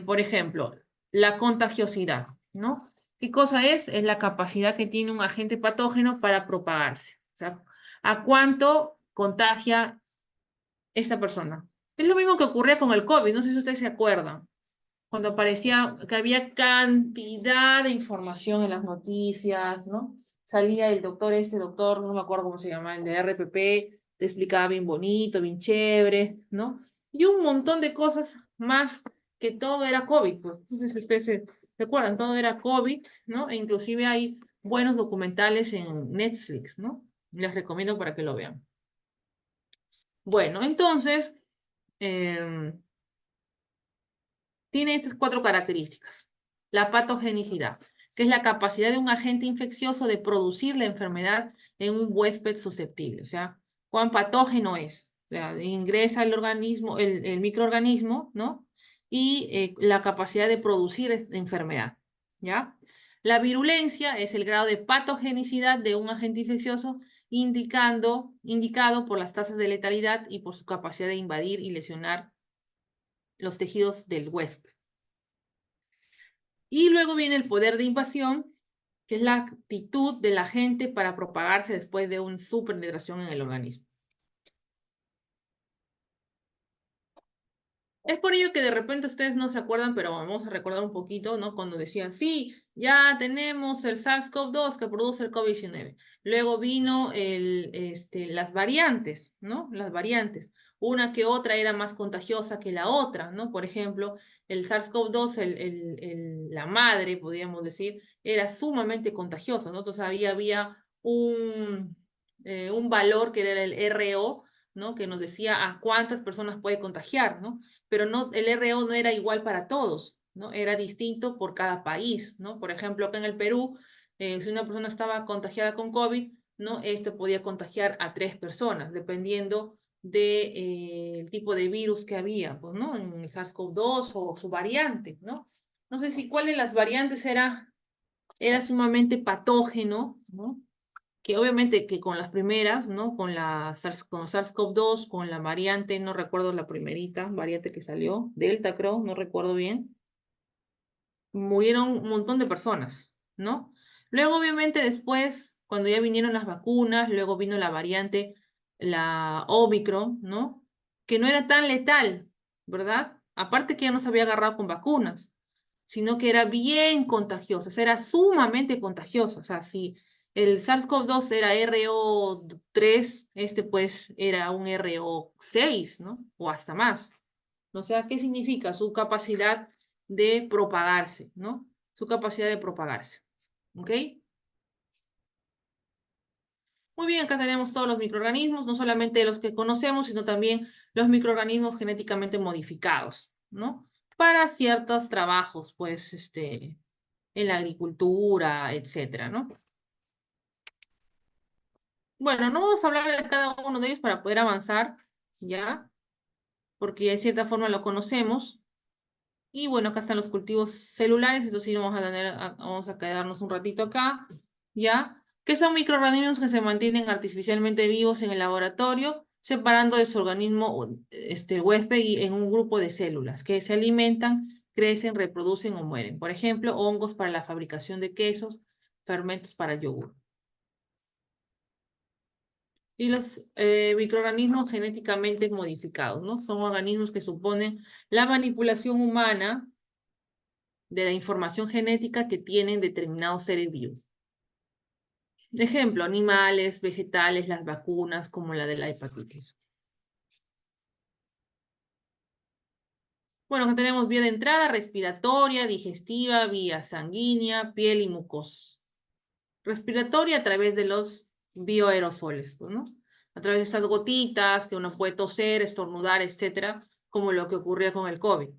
Por ejemplo, la contagiosidad, ¿no? ¿Qué cosa es? Es la capacidad que tiene un agente patógeno para propagarse. O sea, ¿a cuánto contagia esta persona? Es lo mismo que ocurría con el COVID, no sé si ustedes se acuerdan, cuando parecía que había cantidad de información en las noticias, ¿no? Salía el doctor, este doctor, no me acuerdo cómo se llama, el de RPP, te explicaba bien bonito, bien chévere, ¿no? Y un montón de cosas más que todo era COVID, pues. Entonces, ustedes se acuerdan, todo era COVID, ¿no? E inclusive hay buenos documentales en Netflix, ¿no? Les recomiendo para que lo vean. Bueno, entonces, em, tiene estas 4 características. La patogenicidad, que es la capacidad de un agente infeccioso de producir la enfermedad en un huésped susceptible. O sea, cuán patógeno es. O sea, ingresa el organismo, el microorganismo, ¿no? Y la capacidad de producir enfermedad, ¿ya? La virulencia es el grado de patogenicidad de un agente infeccioso indicado por las tasas de letalidad y por su capacidad de invadir y lesionar los tejidos del huésped. Y luego viene el poder de invasión, que es la actitud de la gente para propagarse después de una superpenetración en el organismo. Es por ello que de repente ustedes no se acuerdan, pero vamos a recordar un poquito, ¿no? Cuando decían, sí, ya tenemos el SARS-CoV-2 que produce el COVID-19. Luego vino las variantes, ¿no? Las variantes. Una que otra era más contagiosa que la otra, ¿no? Por ejemplo, el SARS-CoV-2, la madre, podríamos decir, era sumamente contagiosa, ¿no? Entonces había un valor que era el RO, ¿no? Que nos decía a cuántas personas puede contagiar, ¿no? Pero no, el RO no era igual para todos, ¿no? Era distinto por cada país, ¿no? Por ejemplo, acá en el Perú, si una persona estaba contagiada con COVID, ¿no? Este podía contagiar a 3 personas, dependiendo del tipo de virus que había, pues, ¿no? En el SARS-CoV-2 o su variante, ¿no? No sé si cuál de las variantes era sumamente patógeno, ¿no? Que obviamente que con las primeras, ¿no? Con SARS-CoV-2, con la variante, no recuerdo la primerita variante que salió, Delta creo, no recuerdo bien, murieron un montón de personas, ¿no? Luego obviamente después, cuando ya vinieron las vacunas, luego vino la variante, la Omicron, ¿no? Que no era tan letal, ¿verdad? Aparte que ya no se había agarrado con vacunas, sino que era bien contagiosa, o sea, era sumamente contagiosa. O sea, si el SARS-CoV-2 era RO3, este pues era un RO6, ¿no? O hasta más. O sea, ¿qué significa? Su capacidad de propagarse, ¿no? Su capacidad de propagarse. ¿Ok? Muy bien, acá tenemos todos los microorganismos, no solamente los que conocemos, sino también los microorganismos genéticamente modificados, ¿no? Para ciertos trabajos, pues, en la agricultura, etcétera, ¿no? Bueno, no vamos a hablar de cada uno de ellos para poder avanzar, ¿ya? Porque de cierta forma lo conocemos. Y bueno, acá están los cultivos celulares, entonces sí vamos a quedarnos un ratito acá, ¿ya? Que son microorganismos que se mantienen artificialmente vivos en el laboratorio, separando de su organismo huésped y en un grupo de células que se alimentan, crecen, reproducen o mueren. Por ejemplo, hongos para la fabricación de quesos, fermentos para yogur. Y los microorganismos genéticamente modificados, ¿no? Son organismos que suponen la manipulación humana de la información genética que tienen determinados seres vivos. Ejemplo, animales, vegetales, las vacunas, como la de la hepatitis. Bueno, acá tenemos vía de entrada, respiratoria, digestiva, vía sanguínea, piel y mucosas. Respiratoria a través de los bioaerosoles, pues, ¿no? A través de estas gotitas que uno puede toser, estornudar, etcétera, como lo que ocurría con el COVID,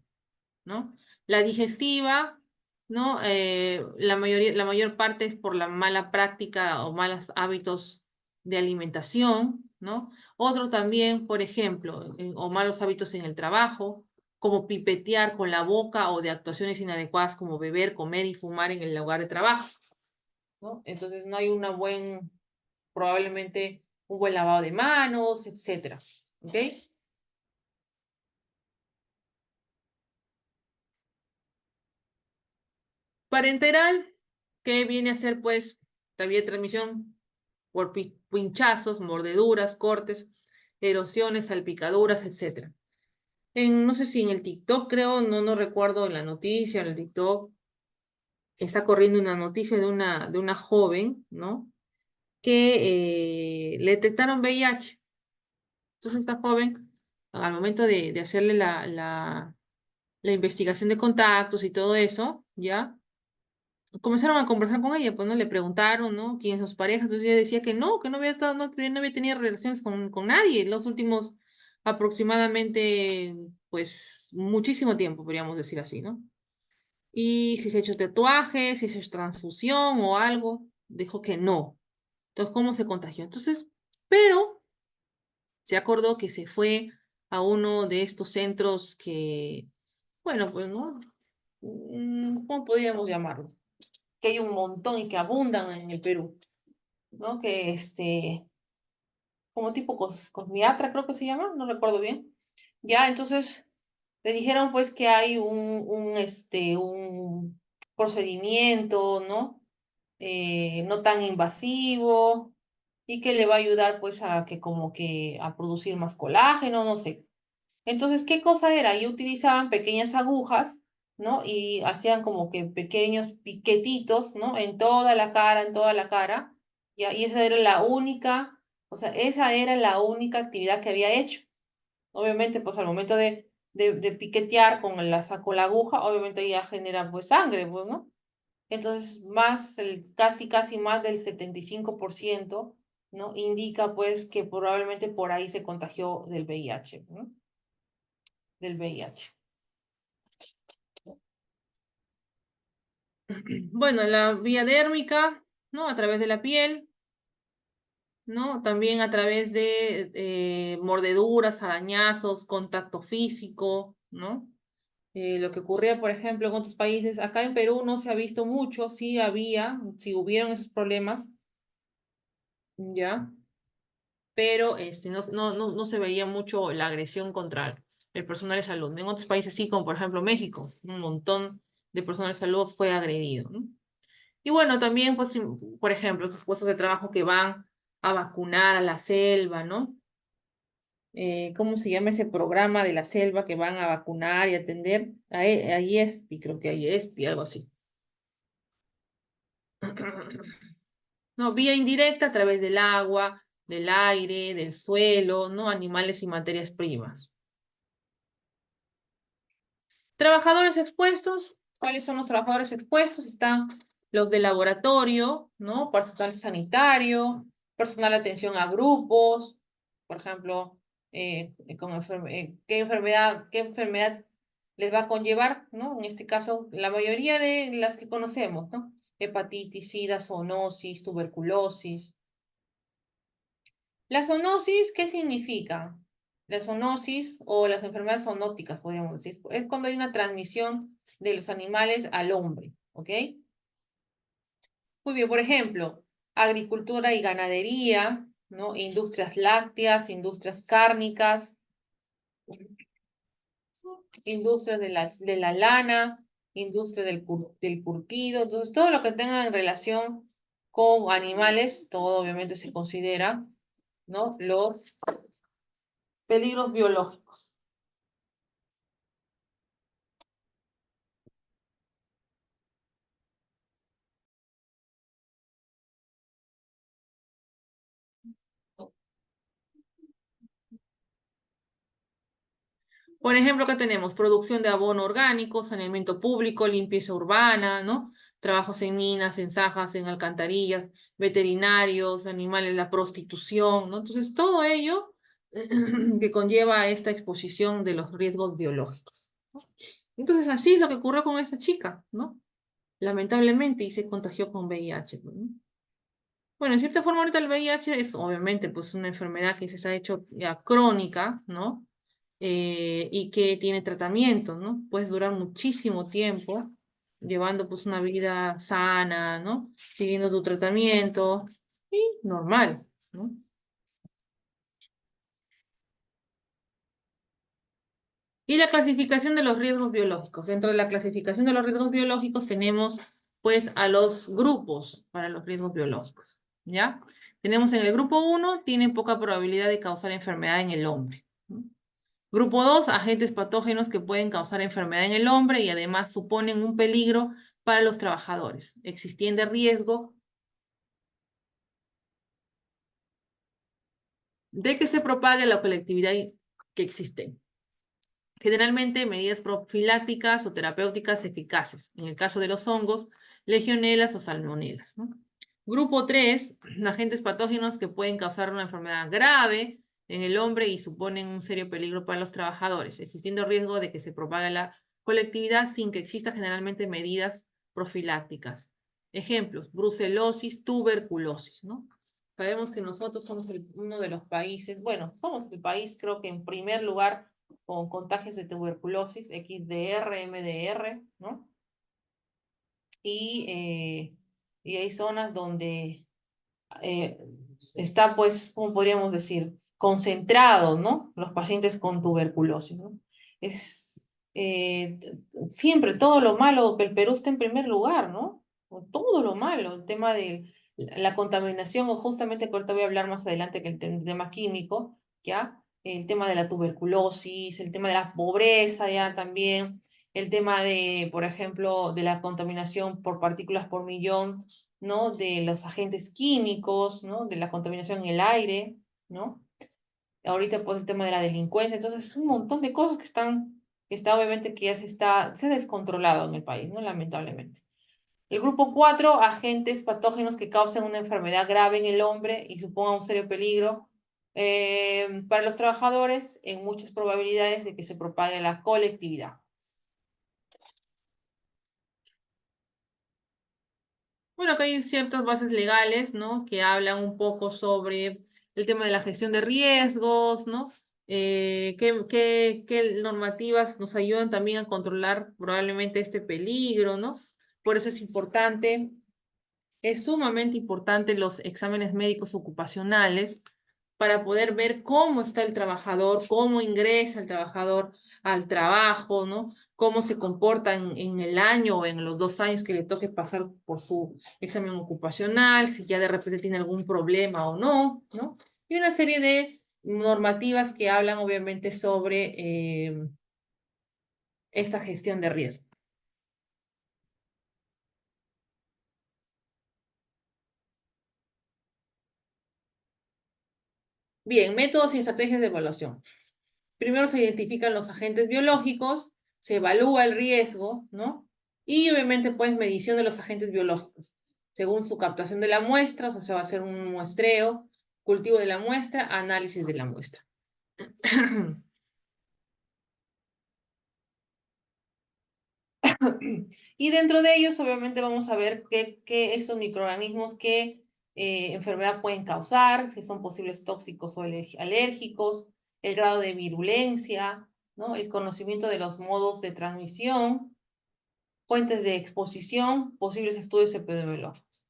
¿no? La digestiva, ¿no? La mayor parte es por la mala práctica o malos hábitos de alimentación, ¿no? Otro también, por ejemplo, o malos hábitos en el trabajo, como pipetear con la boca o de actuaciones inadecuadas como beber, comer y fumar en el lugar de trabajo, ¿no? Entonces no hay probablemente un buen lavado de manos, etcétera, ¿ok? Parenteral, que viene a ser pues la vía de transmisión por pinchazos, mordeduras, cortes, erosiones, salpicaduras, etcétera. No sé si en el TikTok, creo, no recuerdo en la noticia, en el TikTok, está corriendo una noticia de una joven, ¿no? Que le detectaron VIH. Entonces esta joven, al momento de hacerle la investigación de contactos y todo eso, ¿ya? Comenzaron a conversar con ella, pues no le preguntaron, ¿no? ¿Quién es su pareja? Entonces ella decía que no había, no había tenido relaciones con nadie en los últimos aproximadamente, pues, muchísimo tiempo, podríamos decir así, ¿no? Y si se ha hecho tatuajes, si se ha hecho transfusión o algo, dijo que no. Entonces, ¿cómo se contagió? Entonces, pero se acordó que se fue a uno de estos centros que, bueno, pues, ¿no? ¿Cómo podríamos llamarlo? Que hay un montón y que abundan en el Perú, ¿no? Que como tipo cosmiatra creo que se llama, no recuerdo bien. Ya, entonces le dijeron pues que hay un procedimiento, ¿no? No tan invasivo y que le va a ayudar pues a que como que a producir más colágeno, no sé. Entonces, ¿qué cosa era? Y utilizaban pequeñas agujas, ¿no? Y hacían como que pequeños piquetitos, ¿no? En toda la cara, ¿ya? Y esa era la única, o sea, esa era la única actividad que había hecho. Obviamente, pues al momento de piquetear con la aguja, obviamente ya genera pues sangre, pues, ¿no? Entonces, casi más del 75%, ¿no? Indica pues que probablemente por ahí se contagió del VIH, ¿no? Del VIH. Bueno, la vía dérmica, ¿no? A través de la piel, ¿no? También a través de mordeduras, arañazos, contacto físico, ¿no? Lo que ocurría, por ejemplo, en otros países, acá en Perú no se ha visto mucho, sí hubieron esos problemas, ¿ya? Pero no se veía mucho la agresión contra el personal de salud. En otros países sí, como por ejemplo México, un montón de personal de salud fue agredido, ¿no? Y bueno, también, pues, por ejemplo, esos puestos de trabajo que van a vacunar a la selva, ¿no? ¿cómo se llama ese programa de la selva que van a vacunar y atender? Ahí es, y creo que ahí es, y algo así. No, vía indirecta a través del agua, del aire, del suelo, ¿no? Animales y materias primas. Trabajadores expuestos. ¿Cuáles son los trabajadores expuestos? Están los de laboratorio, ¿no? Personal sanitario, personal de atención a grupos, por ejemplo, qué enfermedad les va a conllevar, ¿no? En este caso, la mayoría de las que conocemos, ¿no? Hepatitis, sida, zoonosis, tuberculosis. La zoonosis, ¿qué significa? La zoonosis o las enfermedades zoonóticas, podríamos decir, es cuando hay una transmisión de los animales al hombre, ¿ok? Muy bien, por ejemplo, agricultura y ganadería, ¿no? Industrias lácteas, industrias cárnicas, industrias de la lana, industria del curtido, entonces todo lo que tenga en relación con animales, todo obviamente se considera, ¿no? Los peligros biológicos. Por ejemplo, acá tenemos producción de abono orgánico, saneamiento público, limpieza urbana, ¿no? Trabajos en minas, en zajas, en alcantarillas, veterinarios, animales, la prostitución, ¿no? Entonces, todo ello que conlleva esta exposición de los riesgos biológicos, ¿no? Entonces, así es lo que ocurrió con esta chica, ¿no? Lamentablemente, y se contagió con VIH, pues, ¿no? Bueno, en cierta forma ahorita el VIH es obviamente pues una enfermedad que se ha hecho ya crónica, ¿no? Y que tiene tratamiento, ¿no? Puedes durar muchísimo tiempo llevando pues una vida sana, ¿no? Siguiendo tu tratamiento y normal, ¿no? Y la clasificación de los riesgos biológicos. Dentro de la clasificación de los riesgos biológicos tenemos pues a los grupos para los riesgos biológicos, ¿ya? Tenemos en el grupo 1, tienen poca probabilidad de causar enfermedad en el hombre, ¿no? Grupo 2, agentes patógenos que pueden causar enfermedad en el hombre y además suponen un peligro para los trabajadores, existiendo riesgo de que se propague la colectividad que existe. Generalmente medidas profilácticas o terapéuticas eficaces, en el caso de los hongos, legionelas o salmonelas, ¿no? Grupo 3, agentes patógenos que pueden causar una enfermedad grave en el hombre y suponen un serio peligro para los trabajadores, existiendo riesgo de que se propague la colectividad sin que existan generalmente medidas profilácticas. Ejemplos, brucelosis, tuberculosis, ¿no? Sabemos que nosotros somos uno de los países, bueno, somos el país creo que en primer lugar con contagios de tuberculosis, XDR, MDR, ¿no? Y hay zonas donde eh, está, pues, ¿cómo podríamos decir? Concentrado, ¿no? Los pacientes con tuberculosis, ¿no? Es eh, siempre todo lo malo, que el Perú está en primer lugar, ¿no? Todo lo malo, el tema de la contaminación, o justamente que ahorita voy a hablar más adelante que el tema químico, ¿ya? El tema de la tuberculosis, el tema de la pobreza, ya también, el tema de, por ejemplo, de la contaminación por partículas por millón, ¿no? De los agentes químicos, ¿no? De la contaminación en el aire, ¿no? Ahorita pues el tema de la delincuencia, entonces un montón de cosas que está obviamente que ya se ha descontrolado en el país, ¿no? Lamentablemente. El grupo 4, agentes patógenos que causen una enfermedad grave en el hombre y supongan un serio peligro para los trabajadores en muchas probabilidades de que se propague la colectividad. Bueno, acá hay ciertas bases legales, ¿no? Que hablan un poco sobre el tema de la gestión de riesgos, ¿no? ¿Qué normativas nos ayudan también a controlar probablemente este peligro, ¿no? Por eso es importante, es sumamente importante los exámenes médicos ocupacionales para poder ver cómo está el trabajador, cómo ingresa el trabajador al trabajo, ¿no? Cómo se comporta en el año o en los 2 años que le toque pasar por su examen ocupacional, si ya de repente tiene algún problema o no, ¿no? Y una serie normativas que hablan obviamente sobre esta gestión de riesgo. Bien, métodos y estrategias de evaluación. Primero se identifican los agentes biológicos, se evalúa el riesgo, ¿no? Y obviamente, pues, medición de los agentes biológicos. Según su captación de la muestra, o sea, se va a hacer un muestreo, cultivo de la muestra, análisis de la muestra. Y dentro de ellos, obviamente, vamos a ver qué estos microorganismos, qué enfermedad pueden causar, si son posibles tóxicos o alérgicos, el grado de virulencia, ¿no? El conocimiento de los modos de transmisión, fuentes de exposición, posibles estudios epidemiológicos.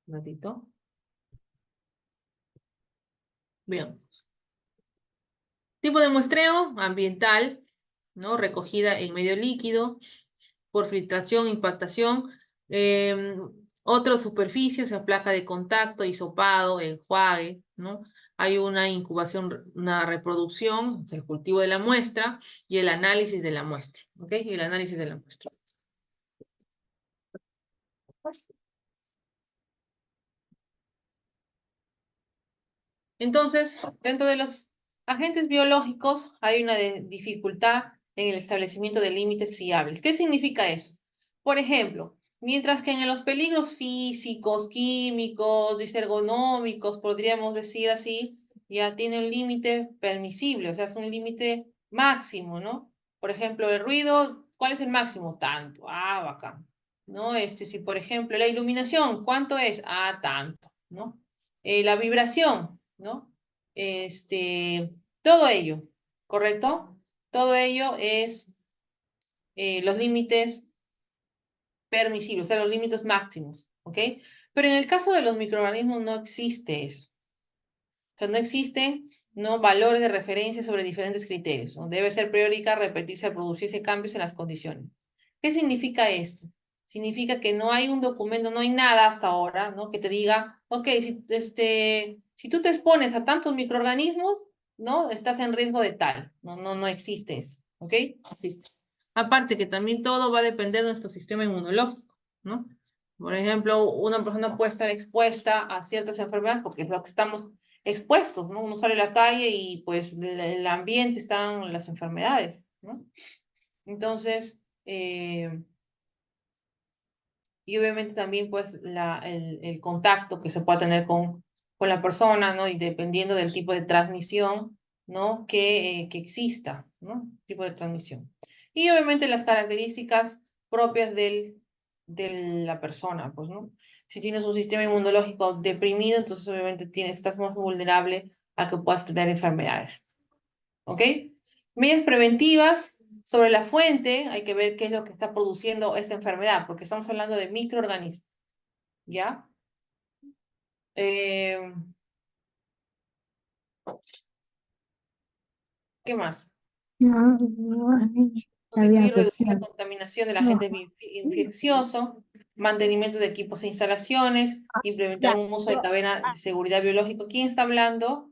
Un ratito. Bien. Tipo de muestreo ambiental, ¿no? Recogida en medio líquido, por filtración, impactación. Otras superficies, o sea, placa de contacto, hisopado, enjuague, ¿no? Hay una incubación, una reproducción, o sea, el cultivo de la muestra y el análisis de la muestra, ¿ok? Y el análisis de la muestra. Entonces, dentro de los agentes biológicos hay una dificultad en el establecimiento de límites fiables. ¿Qué significa eso? Por ejemplo, mientras que en los peligros físicos, químicos, disergonómicos, podríamos decir así, ya tiene un límite permisible, o sea, es un límite máximo, ¿no? Por ejemplo, el ruido, ¿cuál es el máximo? Tanto. Ah, bacán. ¿No? Si por ejemplo, la iluminación, ¿cuánto es? Ah, tanto, ¿no? La vibración, ¿no? Todo ello, ¿correcto? Todo ello es los límites permisibles, o sea, los límites máximos, ¿ok? Pero en el caso de los microorganismos no existe eso. O sea, no existen, ¿no? Valores de referencia sobre diferentes criterios, ¿no? Debe ser periódica, repetirse al producirse cambios en las condiciones. ¿Qué significa esto? Significa que no hay un documento, no hay nada hasta ahora, ¿no? Que te diga, ok, si tú te expones a tantos microorganismos, ¿no? Estás en riesgo de tal. No existe eso, ¿ok? No existe. Aparte que también todo va a depender de nuestro sistema inmunológico, ¿no? Por ejemplo, una persona puede estar expuesta a ciertas enfermedades porque es lo que estamos expuestos, ¿no? Uno sale a la calle y pues el ambiente están las enfermedades, ¿no? Entonces, y obviamente también pues el contacto que se pueda tener con la persona, ¿no? Y dependiendo del tipo de transmisión, ¿no? Que exista, ¿no? Tipo de transmisión. Y obviamente las características propias de la persona, pues, ¿no? Si tienes un sistema inmunológico deprimido, entonces obviamente estás más vulnerable a que puedas tener enfermedades, ¿ok? Medidas preventivas sobre la fuente, hay que ver qué es lo que está produciendo esa enfermedad, porque estamos hablando de microorganismos, ¿ya? Eh, ¿Qué más? No, Constituir había y reducir la cuestión. contaminación del No. agente infeccioso, mantenimiento de equipos e instalaciones, implementar Ya. un uso de cadena de seguridad biológico. ¿Quién está hablando?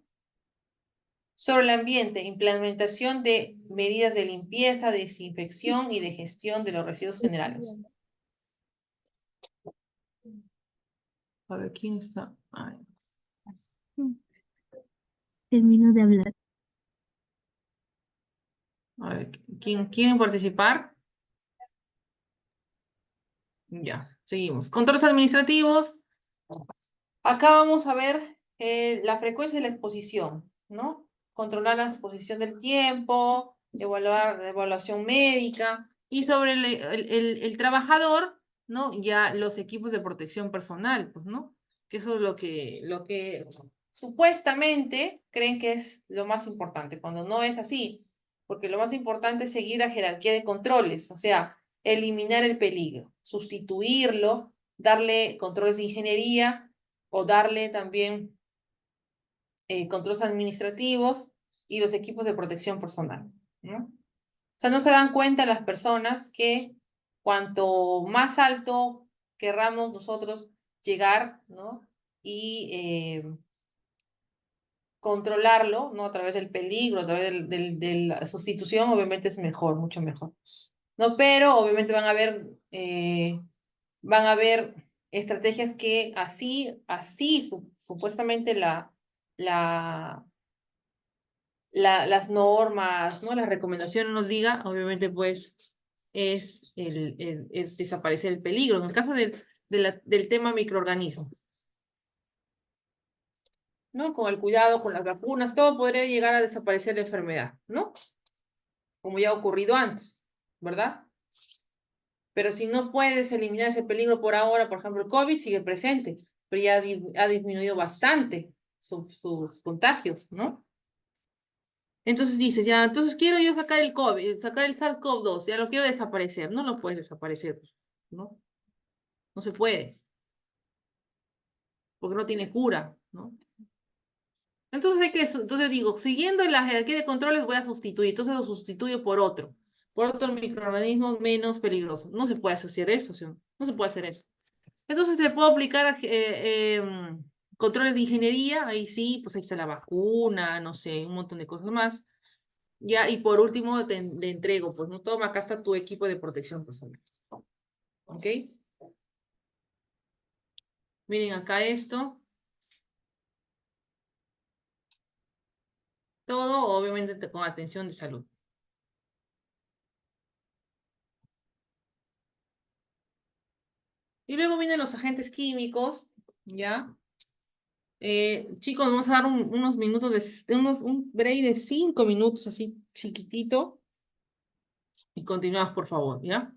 Sobre el ambiente, implementación de medidas de limpieza, desinfección y de gestión de los residuos generales. A ver, ¿quién está? Ay. Termino de hablar. A ver, ¿quién quieren participar? Ya, seguimos. Controles administrativos. Acá vamos a ver la frecuencia de la exposición, ¿no? Controlar la exposición del tiempo, evaluar la evaluación médica y sobre el trabajador, ¿no? Ya los equipos de protección personal, pues, ¿no? Que eso es lo que supuestamente creen que es lo más importante, cuando no es así, porque lo más importante es seguir la jerarquía de controles, o sea, eliminar el peligro, sustituirlo, darle controles de ingeniería o darle también controles administrativos y los equipos de protección personal, ¿no? sea, no se dan cuenta las personas que cuanto más alto querramos nosotros llegar, ¿no? Y controlarlo, ¿no? A través del peligro, a través de la sustitución, obviamente es mejor, mucho mejor. ¿No? Pero obviamente van a haber estrategias que así supuestamente la, las normas, ¿no? Las recomendaciones nos diga, obviamente pues es desaparecer el peligro. En el caso del tema microorganismos, ¿no? Con el cuidado, con las vacunas, todo podría llegar a desaparecer la enfermedad, ¿no? Como ya ha ocurrido antes, ¿verdad? Pero si no puedes eliminar ese peligro por ahora, por ejemplo, el COVID sigue presente, pero ya ha disminuido bastante sus contagios, ¿no? Entonces dices, ya, entonces quiero yo sacar el COVID, sacar el SARS-CoV-2, ya lo quiero desaparecer. No lo puedes desaparecer, ¿no? No se puede, porque no tiene cura, ¿no? Entonces entonces digo, siguiendo la jerarquía de controles voy a sustituir, entonces lo sustituyo por otro microorganismo menos peligroso. No se puede asociar eso, ¿sí? No se puede hacer eso. Entonces le puedo aplicar controles de ingeniería, ahí sí, pues ahí está la vacuna, no sé, un montón de cosas más. Ya, y por último le entrego, pues no toma, acá está tu equipo de protección personal. ¿Ok? Miren acá esto, todo obviamente con atención de salud. Y luego vienen los agentes químicos, ¿ya? Chicos, vamos a dar unos minutos un break de 5 minutos así chiquitito y continuamos, por favor, ¿ya?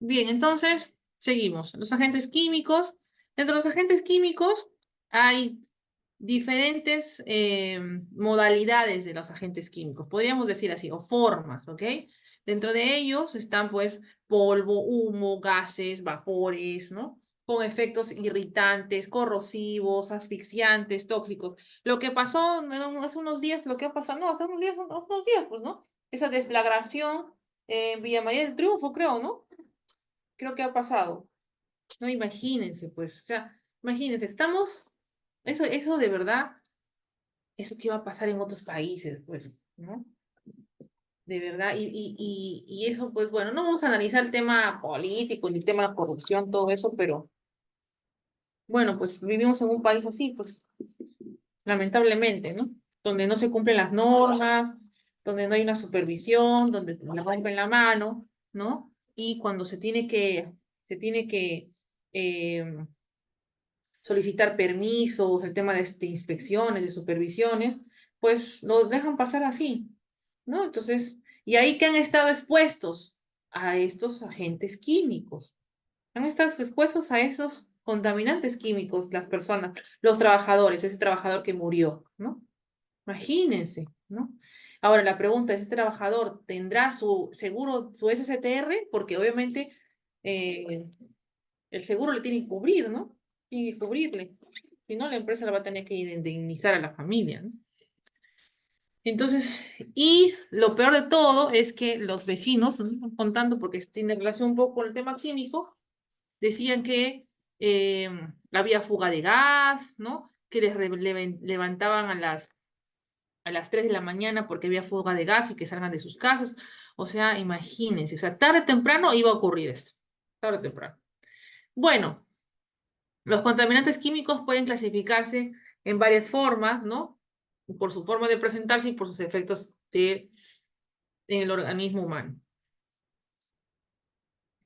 Bien, entonces, seguimos. Los agentes químicos. Dentro de los agentes químicos hay diferentes modalidades de los agentes químicos, podríamos decir así, o formas, ¿ok? Dentro de ellos están, pues, polvo, humo, gases, vapores, ¿no? Con efectos irritantes, corrosivos, asfixiantes, tóxicos. Lo que pasó hace unos días, lo que ha pasado, no, hace unos días, pues, ¿no? Esa desflagración en Villa María del Triunfo, creo, ¿no? Creo que ha pasado. No, imagínense, pues, o sea, imagínense, estamos, eso de verdad, eso que va a pasar en otros países, pues, ¿no? De verdad, y eso, pues, bueno, no vamos a analizar el tema político, ni el tema de la corrupción, todo eso, pero, bueno, pues, vivimos en un país así, pues, lamentablemente, ¿no? Donde no se cumplen las normas, donde no hay una supervisión, donde le rompen la mano, ¿no? Y cuando se tiene que solicitar permisos, el tema de inspecciones, de supervisiones, pues nos dejan pasar así, ¿no? Entonces, y ahí que han estado expuestos a estos agentes químicos, han estado expuestos a esos contaminantes químicos, las personas, los trabajadores, ese trabajador que murió, ¿no? Imagínense, ¿no? Ahora la pregunta es, ¿este trabajador tendrá su seguro, su SSTR? Porque obviamente eh, el seguro le tiene que cubrir, ¿no? Tiene que cubrirle. Si no, la empresa la va a tener que indemnizar a la familia, ¿no? Entonces, y lo peor de todo es que los vecinos, ¿no? Contando, porque tiene relación un poco con el tema químico, decían que había fuga de gas, ¿no? Que levantaban a las 3 de la mañana porque había fuga de gas y que salgan de sus casas. O sea, imagínense, o sea, tarde o temprano iba a ocurrir esto. Tarde o temprano. Bueno, los contaminantes químicos pueden clasificarse en varias formas, ¿no? Por su forma de presentarse y por sus efectos en el organismo humano.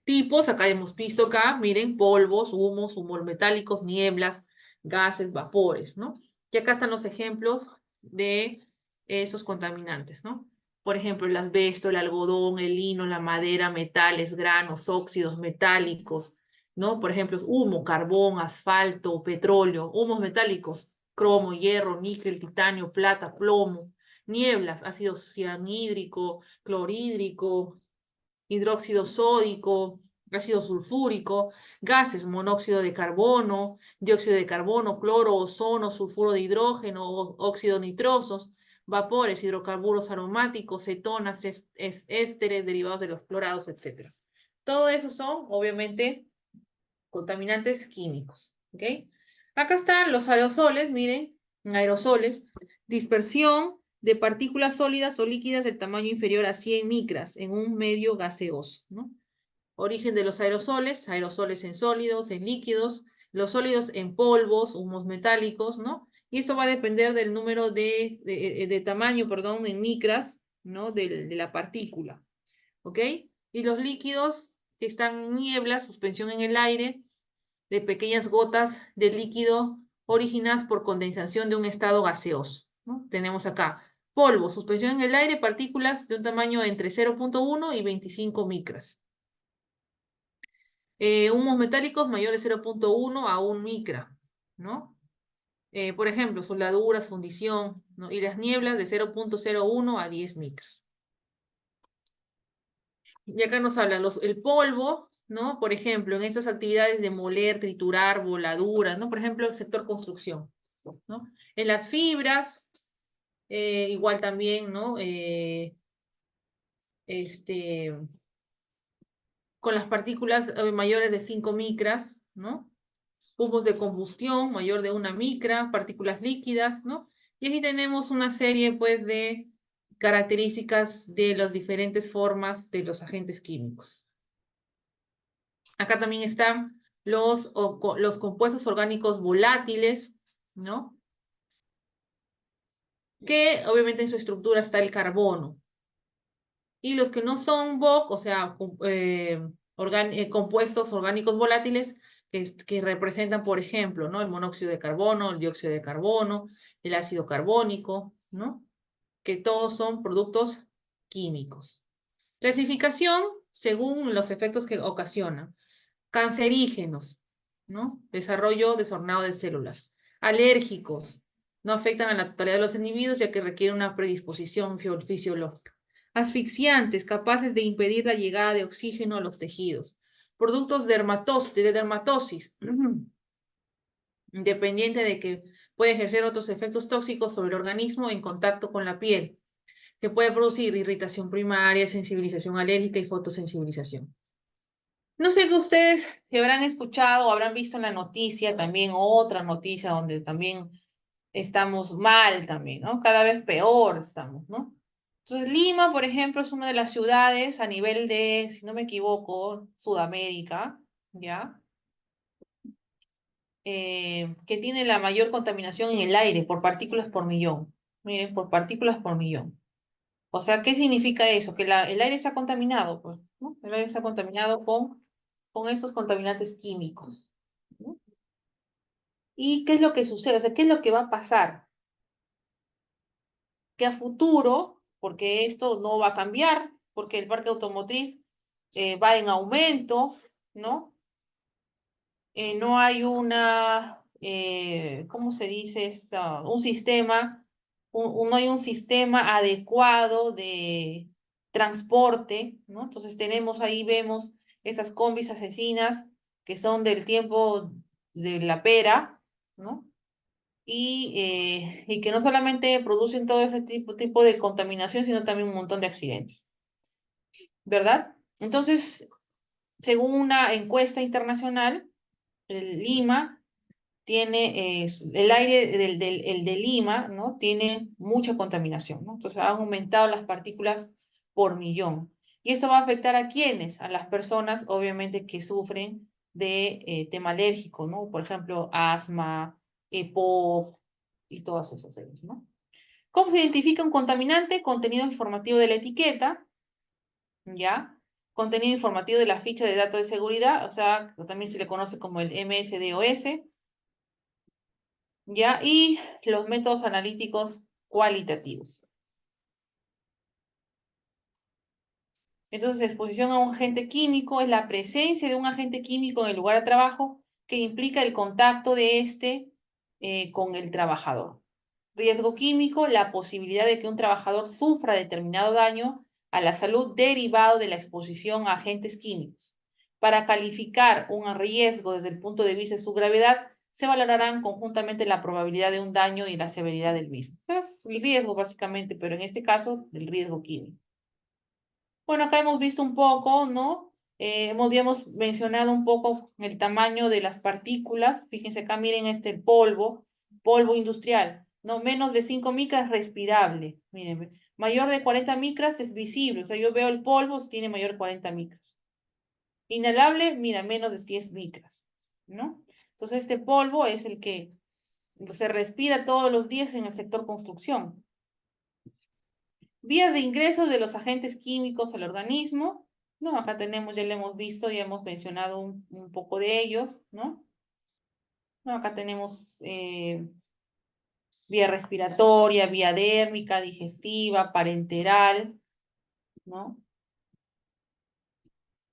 Tipos, acá hemos visto acá, miren, polvos, humos metálicos, nieblas, gases, vapores, ¿no? Y acá están los ejemplos de esos contaminantes, ¿no? Por ejemplo, el asbesto, el algodón, el lino, la madera, metales, granos, óxidos metálicos, ¿no? Por ejemplo, humo, carbón, asfalto, petróleo, humos metálicos, cromo, hierro, níquel, titanio, plata, plomo, nieblas, ácido cianhídrico, clorhídrico, hidróxido sódico, ácido sulfúrico, gases, monóxido de carbono, dióxido de carbono, cloro, ozono, sulfuro de hidrógeno, óxidos nitrosos, vapores, hidrocarburos aromáticos, cetonas, ésteres derivados de los clorados, etc. Todo eso son, obviamente, contaminantes químicos. ¿Ok? Acá están los aerosoles, miren, aerosoles, dispersión de partículas sólidas o líquidas del tamaño inferior a 100 micras en un medio gaseoso, ¿no? Origen de los aerosoles, aerosoles en sólidos, en líquidos, los sólidos en polvos, humos metálicos, ¿no? Y esto va a depender del número de tamaño, perdón, en micras, ¿no? De la partícula, ¿ok? Y los líquidos que están en niebla, suspensión en el aire, de pequeñas gotas de líquido originadas por condensación de un estado gaseoso, ¿no? Tenemos acá polvo, suspensión en el aire, partículas de un tamaño entre 0.1 y 25 micras. Humos metálicos mayores de 0.1 a 1 micra, ¿no? Por ejemplo, soldaduras, fundición, ¿no? Y las nieblas de 0.01 a 10 micras. Y acá nos hablan el polvo, ¿no? Por ejemplo, en estas actividades de moler, triturar, voladuras, ¿no? Por ejemplo, el sector construcción, ¿no? En las fibras, igual también, ¿no? Este, con las partículas mayores de 5 micras, ¿no? Humos de combustión mayor de 1 micra, partículas líquidas, ¿no? Y aquí tenemos una serie, pues, de características de las diferentes formas de los agentes químicos. Acá también están los compuestos orgánicos volátiles, ¿no? Que obviamente en su estructura está el carbono. Y los que no son VOC, o sea, compuestos orgánicos volátiles, que representan, por ejemplo, ¿no? El monóxido de carbono, el dióxido de carbono, el ácido carbónico, ¿no? Que todos son productos químicos. Clasificación según los efectos que ocasionan. Cancerígenos, ¿no? Desarrollo desordenado de células. Alérgicos, no afectan a la totalidad de los individuos ya que requieren una predisposición fisiológica. Asfixiantes, capaces de impedir la llegada de oxígeno a los tejidos. Productos de dermatosis, independiente de que puede ejercer otros efectos tóxicos sobre el organismo en contacto con la piel, que puede producir irritación primaria, sensibilización alérgica y fotosensibilización. No sé que ustedes si habrán escuchado o habrán visto en la noticia también otra noticia donde también estamos mal también, ¿no? Cada vez peor estamos, ¿no? Entonces, Lima, por ejemplo, es una de las ciudades a nivel de, si no me equivoco, Sudamérica, ¿ya? Que tiene la mayor contaminación en el aire por partículas por millón. Miren, por partículas por millón. O sea, ¿qué significa eso? Que el aire está contaminado, pues, ¿no? El aire está contaminado con estos contaminantes químicos, ¿no? ¿Y qué es lo que sucede? O sea, ¿qué es lo que va a pasar? Que a futuro, porque esto no va a cambiar, porque el parque automotriz va en aumento, ¿no? No hay ¿cómo se dice? Un sistema, no hay un sistema adecuado de transporte, ¿no? Entonces tenemos ahí, vemos estas combis asesinas que son del tiempo de la pera, ¿no? Y que no solamente producen todo ese tipo de contaminación, sino también un montón de accidentes, ¿verdad? Entonces, según una encuesta internacional, Lima tiene, el aire el de Lima, ¿no? Tiene mucha contaminación, ¿no? Entonces han aumentado las partículas por millón. ¿Y eso va a afectar a quiénes? A las personas, obviamente, que sufren de tema alérgico, ¿no? Por ejemplo, asma, EPOC y todas esas cosas, ¿no? ¿Cómo se identifica un contaminante? Contenido informativo de la etiqueta, ¿ya? Contenido informativo de la ficha de datos de seguridad, o sea, también se le conoce como el MSDOS, ¿ya? Y los métodos analíticos cualitativos. Entonces, exposición a un agente químico es la presencia de un agente químico en el lugar de trabajo que implica el contacto de este con el trabajador. Riesgo químico, la posibilidad de que un trabajador sufra determinado daño a la salud derivado de la exposición a agentes químicos. Para calificar un riesgo desde el punto de vista de su gravedad, se valorarán conjuntamente la probabilidad de un daño y la severidad del mismo. Es el riesgo básicamente, pero en este caso, el riesgo químico. Bueno, acá hemos visto un poco, ¿no? Habíamos mencionado un poco el tamaño de las partículas. Fíjense acá, miren este polvo industrial, ¿no? Menos de 5 micras respirable. Miren, mayor de 40 micras es visible. O sea, yo veo el polvo, tiene mayor de 40 micras. Inhalable, mira, menos de 10 micras, ¿no? Entonces, este polvo es el que se respira todos los días en el sector construcción. Vías de ingreso de los agentes químicos al organismo, ¿no? Acá tenemos, ya lo hemos visto, ya hemos mencionado un poco de ellos, ¿no? ¿No? Acá tenemos vía respiratoria, vía dérmica, digestiva, parenteral, ¿no?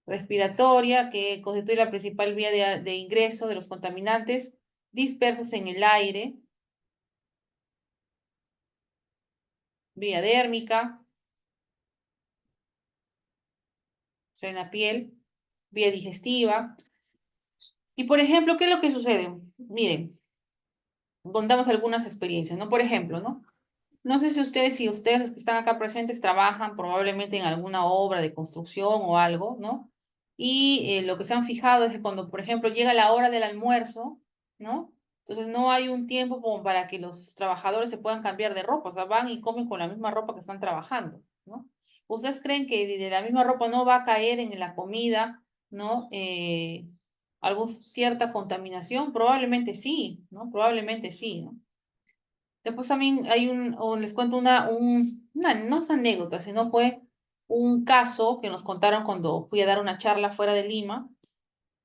Respiratoria, que constituye la principal vía de ingreso de los contaminantes dispersos en el aire. Vía dérmica, o sea, en la piel. Vía digestiva. Y, por ejemplo, ¿qué es lo que sucede? Miren, contamos algunas experiencias, ¿no? Por ejemplo, ¿no? No sé si ustedes los que están acá presentes trabajan probablemente en alguna obra de construcción o algo, ¿no? Y lo que se han fijado es que cuando, por ejemplo, llega la hora del almuerzo, ¿no? Entonces no hay un tiempo como para que los trabajadores se puedan cambiar de ropa, o sea, van y comen con la misma ropa que están trabajando, ¿no? ¿Ustedes creen que de la misma ropa no va a caer en la comida, ¿no? Cierta contaminación? Probablemente sí, ¿no? Probablemente sí, ¿no? Después también hay o les cuento no es anécdota, sino fue un caso que nos contaron cuando fui a dar una charla fuera de Lima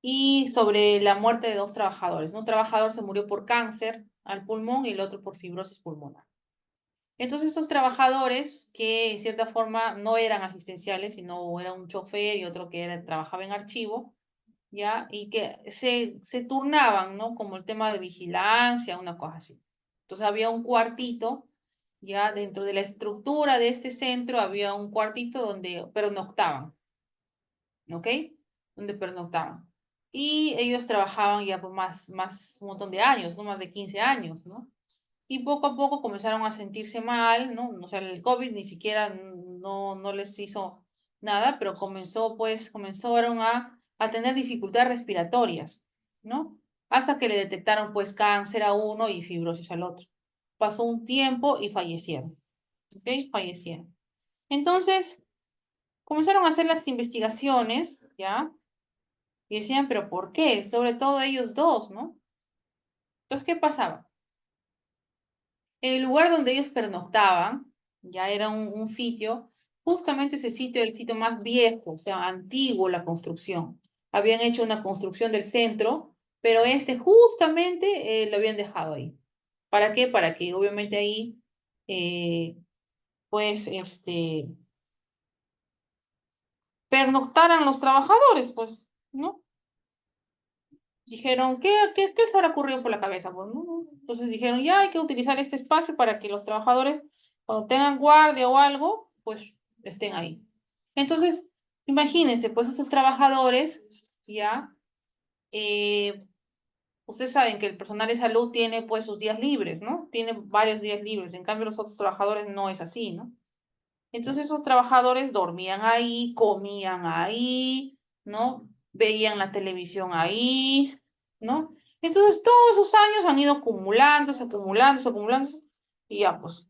y sobre la muerte de dos trabajadores, ¿no? Un trabajador se murió por cáncer al pulmón y el otro por fibrosis pulmonar. Entonces estos trabajadores que en cierta forma no eran asistenciales, sino era un chofer y otro que trabajaba en archivo, ¿ya? Y que se turnaban, ¿no? Como el tema de vigilancia, una cosa así. Entonces había un cuartito, ya dentro de la estructura de este centro había un cuartito donde pernoctaban, ¿ok? Donde pernoctaban. Y ellos trabajaban ya por un montón de años, ¿no? Más de 15 años, ¿no? Y poco a poco comenzaron a sentirse mal, ¿no? O sea, el COVID ni siquiera no les hizo nada, pero comenzaron a tener dificultades respiratorias, ¿no? Hasta que le detectaron pues cáncer a uno y fibrosis al otro. Pasó un tiempo y fallecieron, ¿ok? Fallecieron. Entonces, comenzaron a hacer las investigaciones, ¿ya? Y decían, pero ¿por qué? Sobre todo ellos dos, ¿no? Entonces, ¿qué pasaba? El lugar donde ellos pernoctaban, ya era un sitio, justamente ese sitio era el sitio más viejo, o sea, antiguo la construcción. Habían hecho una construcción del centro, pero este justamente lo habían dejado ahí. ¿Para qué? Para que obviamente ahí, eh, pues, pernoctaran los trabajadores, pues, ¿no? Dijeron, ¿qué se habrá ocurrido por la cabeza? Pues, ¿no? Entonces dijeron, ya hay que utilizar este espacio para que los trabajadores, cuando tengan guardia o algo, pues estén ahí. Entonces, imagínense, pues estos trabajadores, ya, eh, ustedes saben que el personal de salud tiene pues sus días libres, ¿no? Tiene varios días libres, en cambio los otros trabajadores no es así, ¿no? Entonces esos trabajadores dormían ahí, comían ahí, ¿no? Veían la televisión ahí, ¿no? Entonces todos esos años han ido acumulándose, acumulándose, acumulándose, y ya pues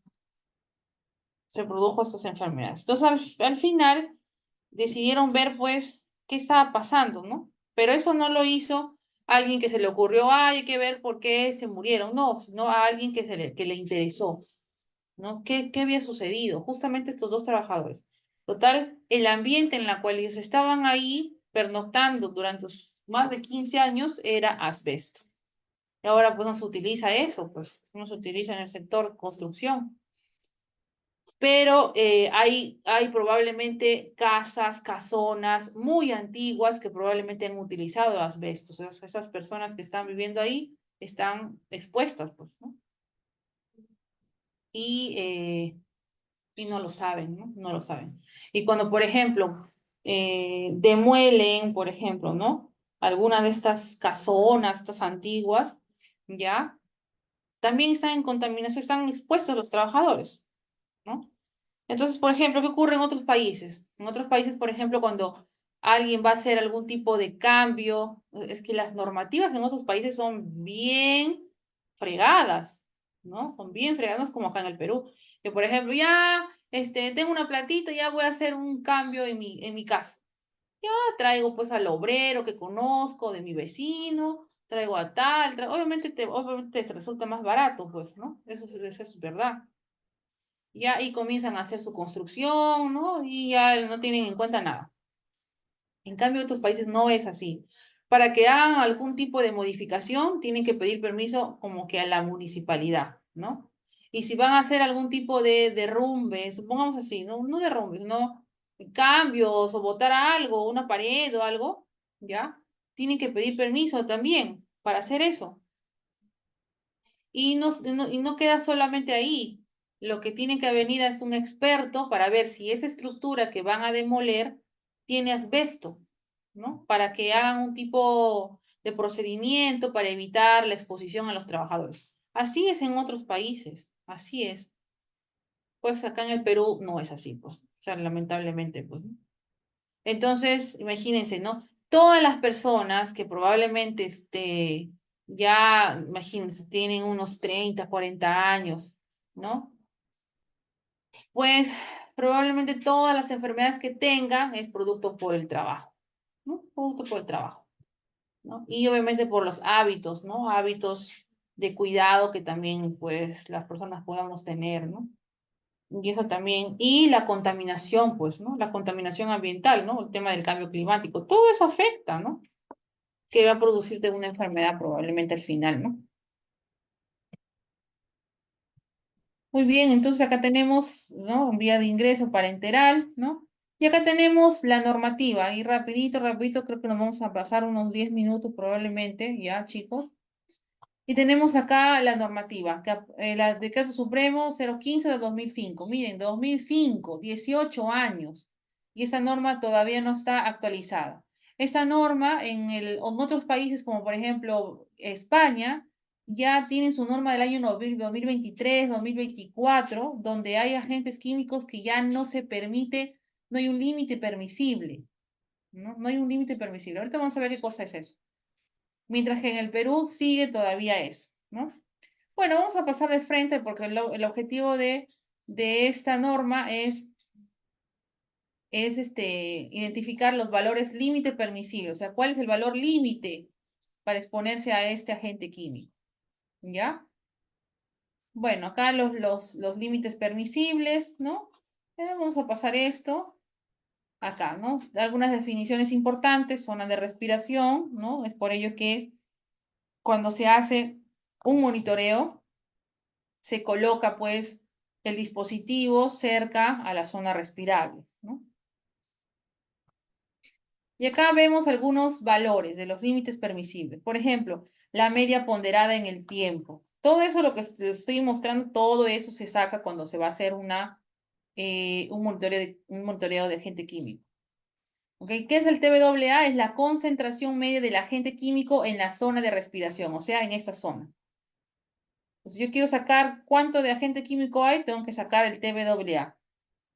se produjo estas enfermedades. Entonces al final decidieron ver pues qué estaba pasando, ¿no? Pero eso no lo hizo alguien que se le ocurrió, ay, hay que ver por qué se murieron, no, sino a alguien que le interesó. ¿No? ¿Qué había sucedido? Justamente estos dos trabajadores. Total, el ambiente en el cual ellos estaban ahí pernoctando durante más de 15 años era asbesto. Y ahora pues no se utiliza eso, pues no se utiliza en el sector construcción. Pero hay probablemente casas, casonas muy antiguas que probablemente han utilizado asbestos. O sea, esas personas que están viviendo ahí están expuestas, pues, ¿no? Y y no lo saben, ¿no? No lo saben. Y cuando, por ejemplo, demuelen, por ejemplo, ¿no? Alguna de estas casonas, estas antiguas, ¿ya? También están en contaminación, están expuestos los trabajadores, ¿no? Entonces, por ejemplo, ¿qué ocurre en otros países? En otros países, por ejemplo, cuando alguien va a hacer algún tipo de cambio, es que las normativas en otros países son bien fregadas, ¿no? Son bien fregadas, no es como acá en el Perú, que por ejemplo, ya, tengo una platita, ya voy a hacer un cambio en mi casa. Ya traigo pues al obrero que conozco, de mi vecino, traigo a tal, obviamente te resulta más barato, pues, ¿no? Eso es verdad. Ya, y comienzan a hacer su construcción, ¿no? Y ya no tienen en cuenta nada. En cambio, en otros países no es así. Para que hagan algún tipo de modificación, tienen que pedir permiso como que a la municipalidad, ¿no? Y si van a hacer algún tipo de derrumbe, supongamos así, no derrumbes, no cambios o botar algo, una pared o algo, ¿ya? Tienen que pedir permiso también para hacer eso. Y no queda solamente ahí. Lo que tiene que venir es un experto para ver si esa estructura que van a demoler tiene asbesto, ¿no? Para que hagan un tipo de procedimiento para evitar la exposición a los trabajadores. Así es en otros países, así es. Pues acá en el Perú no es así, pues, o sea, lamentablemente, pues, ¿no? Entonces, imagínense, ¿no? Todas las personas que probablemente ya, imagínense, tienen unos 30, 40 años, ¿no? Pues probablemente todas las enfermedades que tengan es producto por el trabajo, ¿no? Producto por el trabajo, ¿no? Y obviamente por los hábitos, ¿no? Hábitos de cuidado que también, pues, las personas podamos tener, ¿no? Y eso también, y la contaminación, pues, ¿no? La contaminación ambiental, ¿no? El tema del cambio climático, todo eso afecta, ¿no? Que va a producirte una enfermedad probablemente al final, ¿no? Muy bien, entonces acá tenemos, ¿no? Vía de ingreso parenteral, ¿no? Y acá tenemos la normativa. Y rapidito, rapidito, creo que nos vamos a pasar unos 10 minutos probablemente, ya, chicos. Y tenemos acá la normativa, el Decreto Supremo 015 de 2005. Miren, 2005, 18 años. Y esa norma todavía no está actualizada. Esa norma en otros países, como por ejemplo España, ya tienen su norma del año 2023, 2024, donde hay agentes químicos que ya no se permite, no hay un límite permisible, ¿no? No hay un límite permisible. Ahorita vamos a ver qué cosa es eso. Mientras que en el Perú sigue todavía eso, ¿no? Bueno, vamos a pasar de frente porque el objetivo de esta norma es identificar los valores límite permisibles, o sea, cuál es el valor límite para exponerse a este agente químico, ¿ya? Bueno, acá los límites permisibles, ¿no? Vamos a pasar esto acá, ¿no? Algunas definiciones importantes, zona de respiración, ¿no? Es por ello que cuando se hace un monitoreo, se coloca pues el dispositivo cerca a la zona respirable, ¿no? Y acá vemos algunos valores de los límites permisibles. Por ejemplo, la media ponderada en el tiempo. Todo eso, lo que estoy mostrando, todo eso se saca cuando se va a hacer un monitoreo de agente químico. ¿Okay? ¿Qué es el TBAA? Es la concentración media del agente químico en la zona de respiración, o sea, en esta zona. Entonces, yo quiero sacar cuánto de agente químico hay, tengo que sacar el TBAA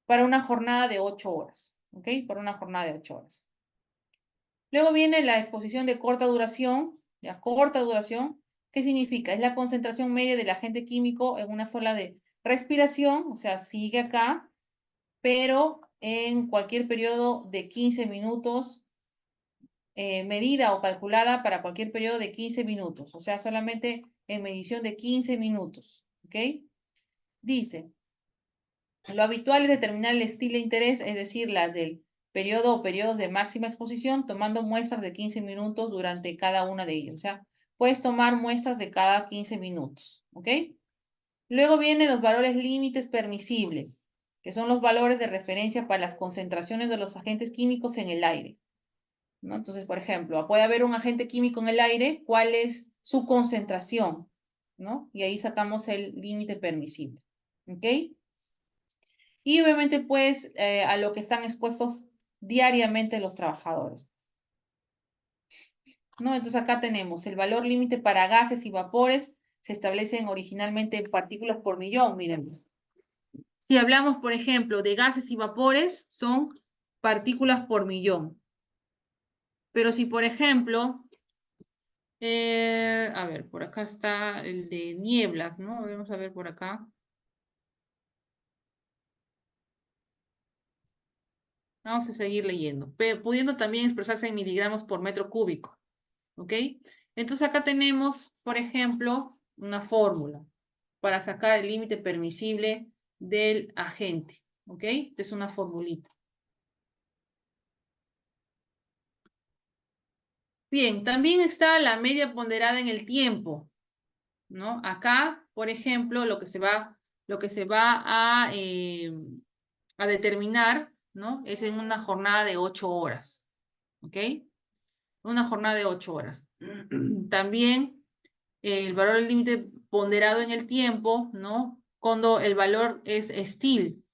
para una jornada de 8 horas. ¿Ok? Para una jornada de 8 horas. Luego viene la exposición de corta duración. ¿Ya? Corta duración. ¿Qué significa? Es la concentración media del agente químico en una sola de respiración, o sea, sigue acá, pero en cualquier periodo de 15 minutos, medida o calculada para cualquier periodo de 15 minutos, o sea, solamente en medición de 15 minutos. ¿Ok? Dice, lo habitual es determinar el estilo de interés, es decir, las del periodo o periodos de máxima exposición, tomando muestras de 15 minutos durante cada una de ellas. O sea, puedes tomar muestras de cada 15 minutos. ¿Ok? Luego vienen los valores límites permisibles, que son los valores de referencia para las concentraciones de los agentes químicos en el aire, ¿no? Entonces, por ejemplo, puede haber un agente químico en el aire, ¿cuál es su concentración? ¿No? Y ahí sacamos el límite permisible. ¿Ok? Y obviamente, pues, a lo que están expuestos diariamente los trabajadores, ¿no? Entonces, acá tenemos el valor límite para gases y vapores, se establecen originalmente en partículas por millón, miren. Si hablamos, por ejemplo, de gases y vapores, son partículas por millón. Pero si, por ejemplo, a ver, por acá está el de nieblas, ¿no? Vamos a ver por acá. Vamos a seguir leyendo, pudiendo también expresarse en miligramos por metro cúbico. ¿Ok? Entonces acá tenemos, por ejemplo, una fórmula para sacar el límite permisible del agente. ¿Ok? Es una formulita. Bien, también está la media ponderada en el tiempo, ¿no? Acá, por ejemplo, lo que se va a determinar, ¿no? Es en una jornada de 8 horas. ¿Ok? Una jornada de 8 horas. También el valor límite ponderado en el tiempo, ¿no? Cuando el valor es estil,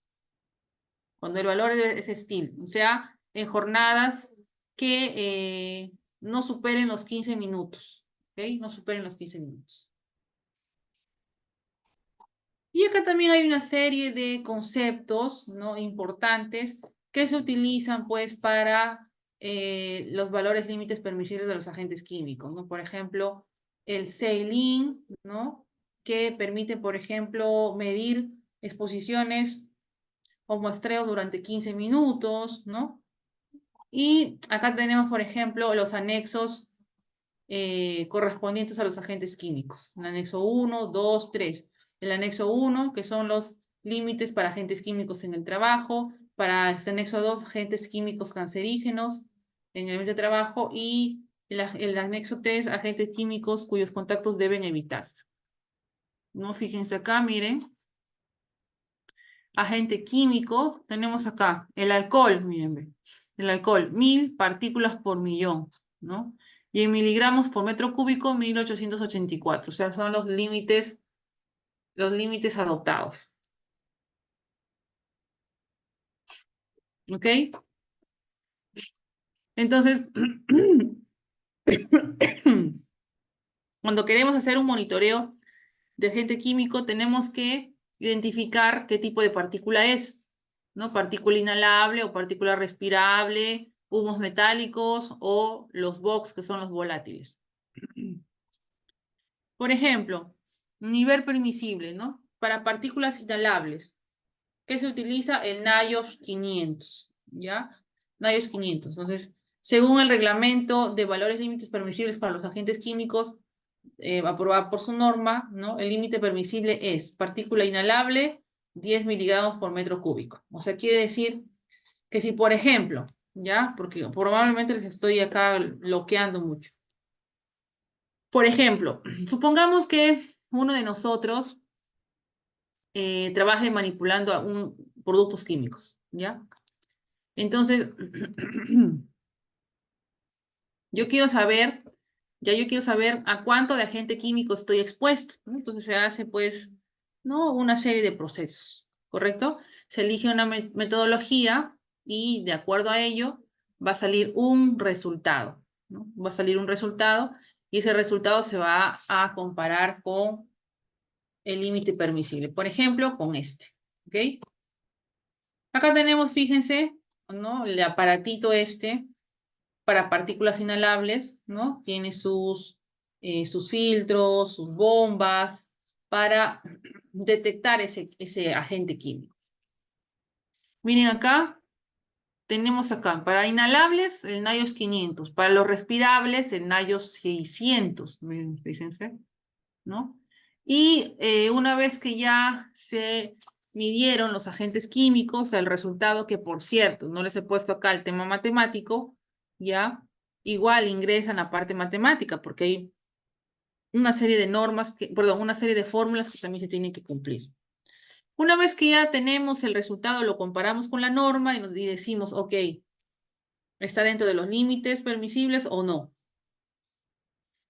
cuando el valor es estil, o sea, en jornadas que no superen los 15 minutos, ¿ok? No superen los 15 minutos. Y acá también hay una serie de conceptos, ¿no? Importantes que se utilizan, pues, para los valores límites permisibles de los agentes químicos, ¿no? Por ejemplo, el Ceilin, ¿no? Que permite, por ejemplo, medir exposiciones o muestreos durante 15 minutos, ¿no? Y acá tenemos, por ejemplo, los anexos correspondientes a los agentes químicos. El anexo 1, 2, 3. El anexo 1, que son los límites para agentes químicos en el trabajo. Para este anexo 2, agentes químicos cancerígenos en el ambiente de trabajo. Y el anexo 3, agentes químicos cuyos contactos deben evitarse. ¿No? Fíjense acá, miren. agente químico, tenemos acá el alcohol, miren, ve, el alcohol, 1000 partículas por millón, ¿no? Y en miligramos por metro cúbico, 1884, o sea, son los límites adoptados. ¿Ok? Entonces, cuando queremos hacer un monitoreo de agente químico, tenemos que identificar qué tipo de partícula es, ¿no? Partícula inhalable o partícula respirable, humos metálicos o los VOX, que son los volátiles. Por ejemplo, nivel permisible, ¿no? Para partículas inhalables, ¿qué se utiliza? El NIOSH 500, ¿ya? NIOSH 500. Entonces, según el reglamento de valores límites permisibles para los agentes químicos, aprobado por su norma, ¿no? El límite permisible es partícula inhalable, 10 miligramos por metro cúbico. O sea, quiere decir que si, por ejemplo, ¿ya? Porque probablemente les estoy acá bloqueando mucho. Por ejemplo, supongamos que uno de nosotros trabaje manipulando productos químicos, ¿ya? Entonces, yo quiero saber, yo quiero saber a cuánto de agente químico estoy expuesto, ¿no? Entonces se hace, pues, ¿no? Una serie de procesos, ¿correcto? Se elige una metodología y de acuerdo a ello va a salir un resultado, ¿no? Va a salir un resultado y ese resultado se va a comparar con el límite permisible. Por ejemplo, con este, ¿ok? Acá tenemos, fíjense, ¿no? El aparatito este para partículas inhalables, ¿no? Tiene sus filtros, sus bombas para detectar ese agente químico. Miren acá, tenemos acá, para inhalables, el NIOSH 500, para los respirables, el NIOSH 600, miren, fíjense, ¿no? Y una vez que ya se midieron los agentes químicos, el resultado que, por cierto, no les he puesto acá el tema matemático, ya, igual ingresan a parte matemática, porque hay una serie de normas, perdón, una serie de fórmulas que también se tienen que cumplir. Una vez que ya tenemos el resultado, lo comparamos con la norma y decimos, ok, ¿está dentro de los límites permisibles o no?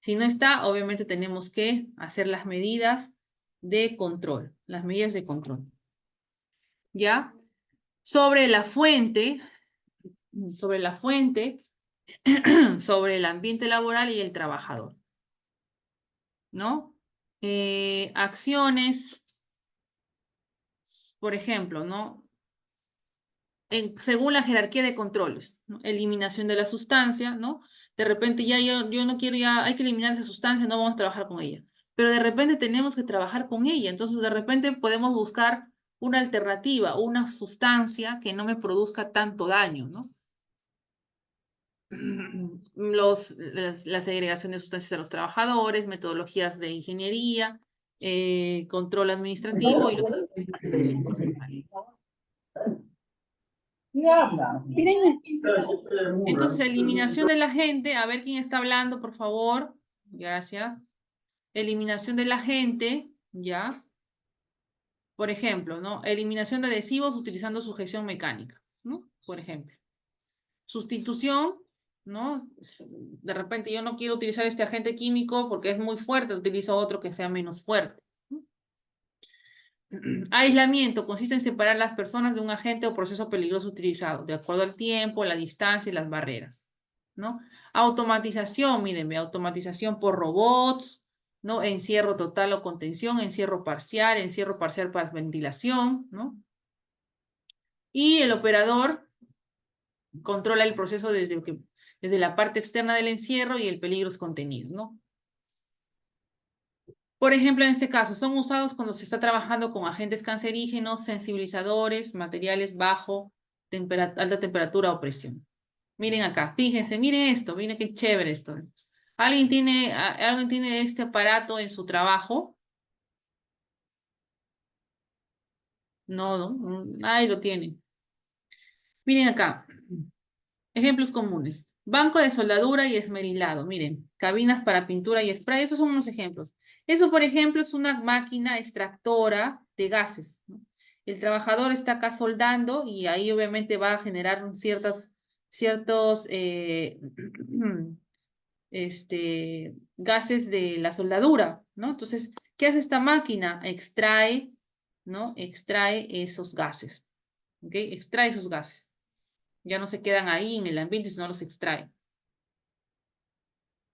Si no está, obviamente tenemos que hacer las medidas de control, las medidas de control. ¿Ya? Sobre la fuente, sobre el ambiente laboral y el trabajador. ¿No? Acciones, por ejemplo, ¿no? Según la jerarquía de controles, ¿no? Eliminación de la sustancia, ¿no? De repente ya yo no quiero, ya hay que eliminar esa sustancia, no vamos a trabajar con ella. Pero de repente tenemos que trabajar con ella, entonces de repente podemos buscar una alternativa, una sustancia que no me produzca tanto daño, ¿no? La segregación de sustancias a los trabajadores, metodologías de ingeniería, control administrativo y entonces, eliminación de la gente, a ver quién está hablando, por favor. Gracias. Eliminación de la gente, ¿ya? Por ejemplo, ¿no? Eliminación de adhesivos utilizando sujeción mecánica, ¿no? Por ejemplo. Sustitución, ¿no? De repente yo no quiero utilizar este agente químico porque es muy fuerte, utilizo otro que sea menos fuerte. Aislamiento consiste en separar las personas de un agente o proceso peligroso utilizado, de acuerdo al tiempo, la distancia y las barreras, ¿no? Automatización, mírenme, automatización por robots, ¿no? Encierro total o contención, encierro parcial para ventilación, ¿no? Y el operador controla el proceso desde la parte externa del encierro y el peligro es contenido, ¿no? Por ejemplo, en este caso, son usados cuando se está trabajando con agentes cancerígenos, sensibilizadores, materiales bajo alta temperatura o presión. Miren acá, fíjense, miren esto, miren qué chévere esto. ¿Alguien tiene este aparato en su trabajo? No, no, ahí lo tienen. Miren acá, ejemplos comunes. Banco de soldadura y esmerilado, miren, cabinas para pintura y spray, esos son unos ejemplos. Eso, por ejemplo, es una máquina extractora de gases, ¿no? El trabajador está acá soldando y ahí obviamente va a generar ciertos gases de la soldadura, ¿no? Entonces, ¿qué hace esta máquina? Extrae, ¿no? Extrae esos gases, ¿ok? Extrae esos gases. Ya no se quedan ahí en el ambiente, sino los extrae.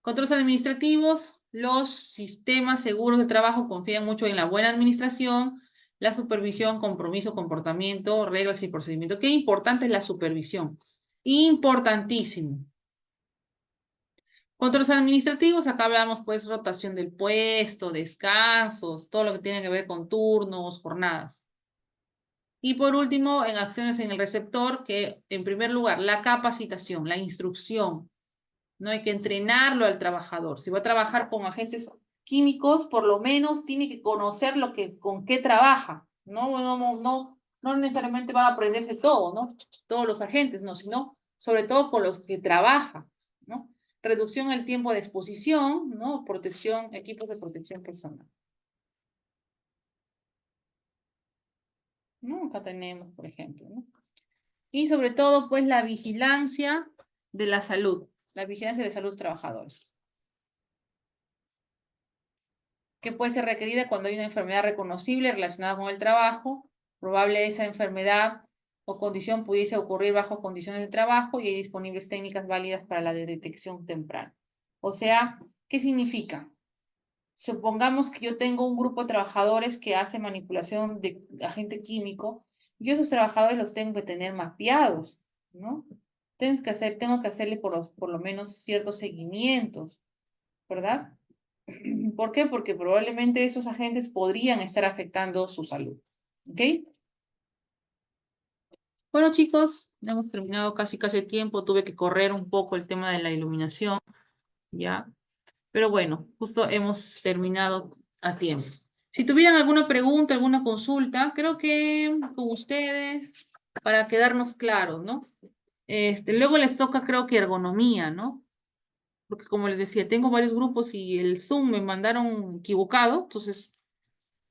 Controles administrativos. Los sistemas seguros de trabajo confían mucho en la buena administración, la supervisión, compromiso, comportamiento, reglas y procedimientos. Qué importante es la supervisión. Importantísimo. Controles administrativos, acá hablamos pues rotación del puesto, descansos, todo lo que tiene que ver con turnos, jornadas. Y por último, en acciones en el receptor, que en primer lugar, la capacitación, la instrucción. No hay que entrenarlo al trabajador. Si va a trabajar con agentes químicos, por lo menos tiene que conocer con qué trabaja. No necesariamente van a aprenderse todo, ¿no? Todos los agentes, no, sino sobre todo con los que trabaja, ¿no? Reducción del tiempo de exposición, ¿no? Protección, equipos de protección personal. ¿No? Acá tenemos, por ejemplo, ¿no? Y sobre todo, pues, la vigilancia de la salud, la vigilancia de salud de los trabajadores, que puede ser requerida cuando hay una enfermedad reconocible relacionada con el trabajo, probable esa enfermedad o condición pudiese ocurrir bajo condiciones de trabajo y hay disponibles técnicas válidas para la detección temprana. O sea, ¿qué significa? Supongamos que yo tengo un grupo de trabajadores que hace manipulación de agente químico, yo esos trabajadores los tengo que tener mapeados, ¿no? Tengo que hacerle por lo menos ciertos seguimientos, ¿verdad? ¿Por qué? Porque probablemente esos agentes podrían estar afectando su salud. ¿Ok? Bueno, chicos, hemos terminado casi el tiempo. Tuve que correr un poco el tema de la iluminación, ¿ya? Pero bueno, justo hemos terminado a tiempo. Si tuvieran alguna pregunta, alguna consulta, creo que con ustedes, para quedarnos claros, ¿no? Luego les toca, creo que ergonomía, ¿no? Porque como les decía, tengo varios grupos y el Zoom me mandaron equivocado, entonces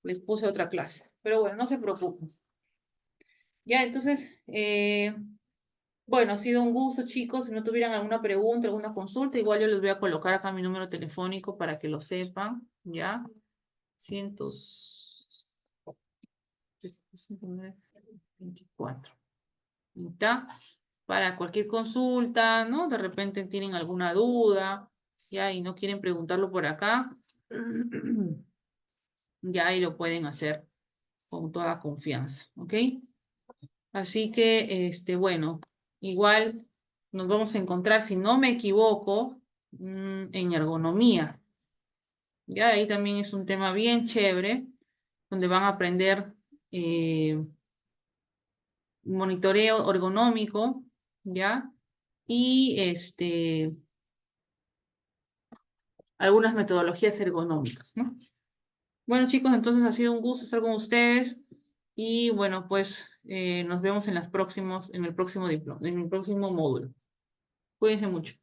les puse otra clase. Pero bueno, no se preocupen. Ya, entonces, bueno, ha sido un gusto, chicos. Si no tuvieran alguna pregunta, alguna consulta, igual yo les voy a colocar acá mi número telefónico para que lo sepan, ¿ya? 109-24. ¿Está? Para cualquier consulta, ¿no? De repente tienen alguna duda, ¿ya? Y no quieren preguntarlo por acá, ya ahí lo pueden hacer con toda confianza, ¿ok? Así que, bueno, igual nos vamos a encontrar, si no me equivoco, en ergonomía. Ya ahí también es un tema bien chévere, donde van a aprender monitoreo ergonómico, ¿ya? Y algunas metodologías ergonómicas, ¿no? Bueno, chicos, entonces ha sido un gusto estar con ustedes y bueno, pues nos vemos en el próximo módulo. Cuídense mucho.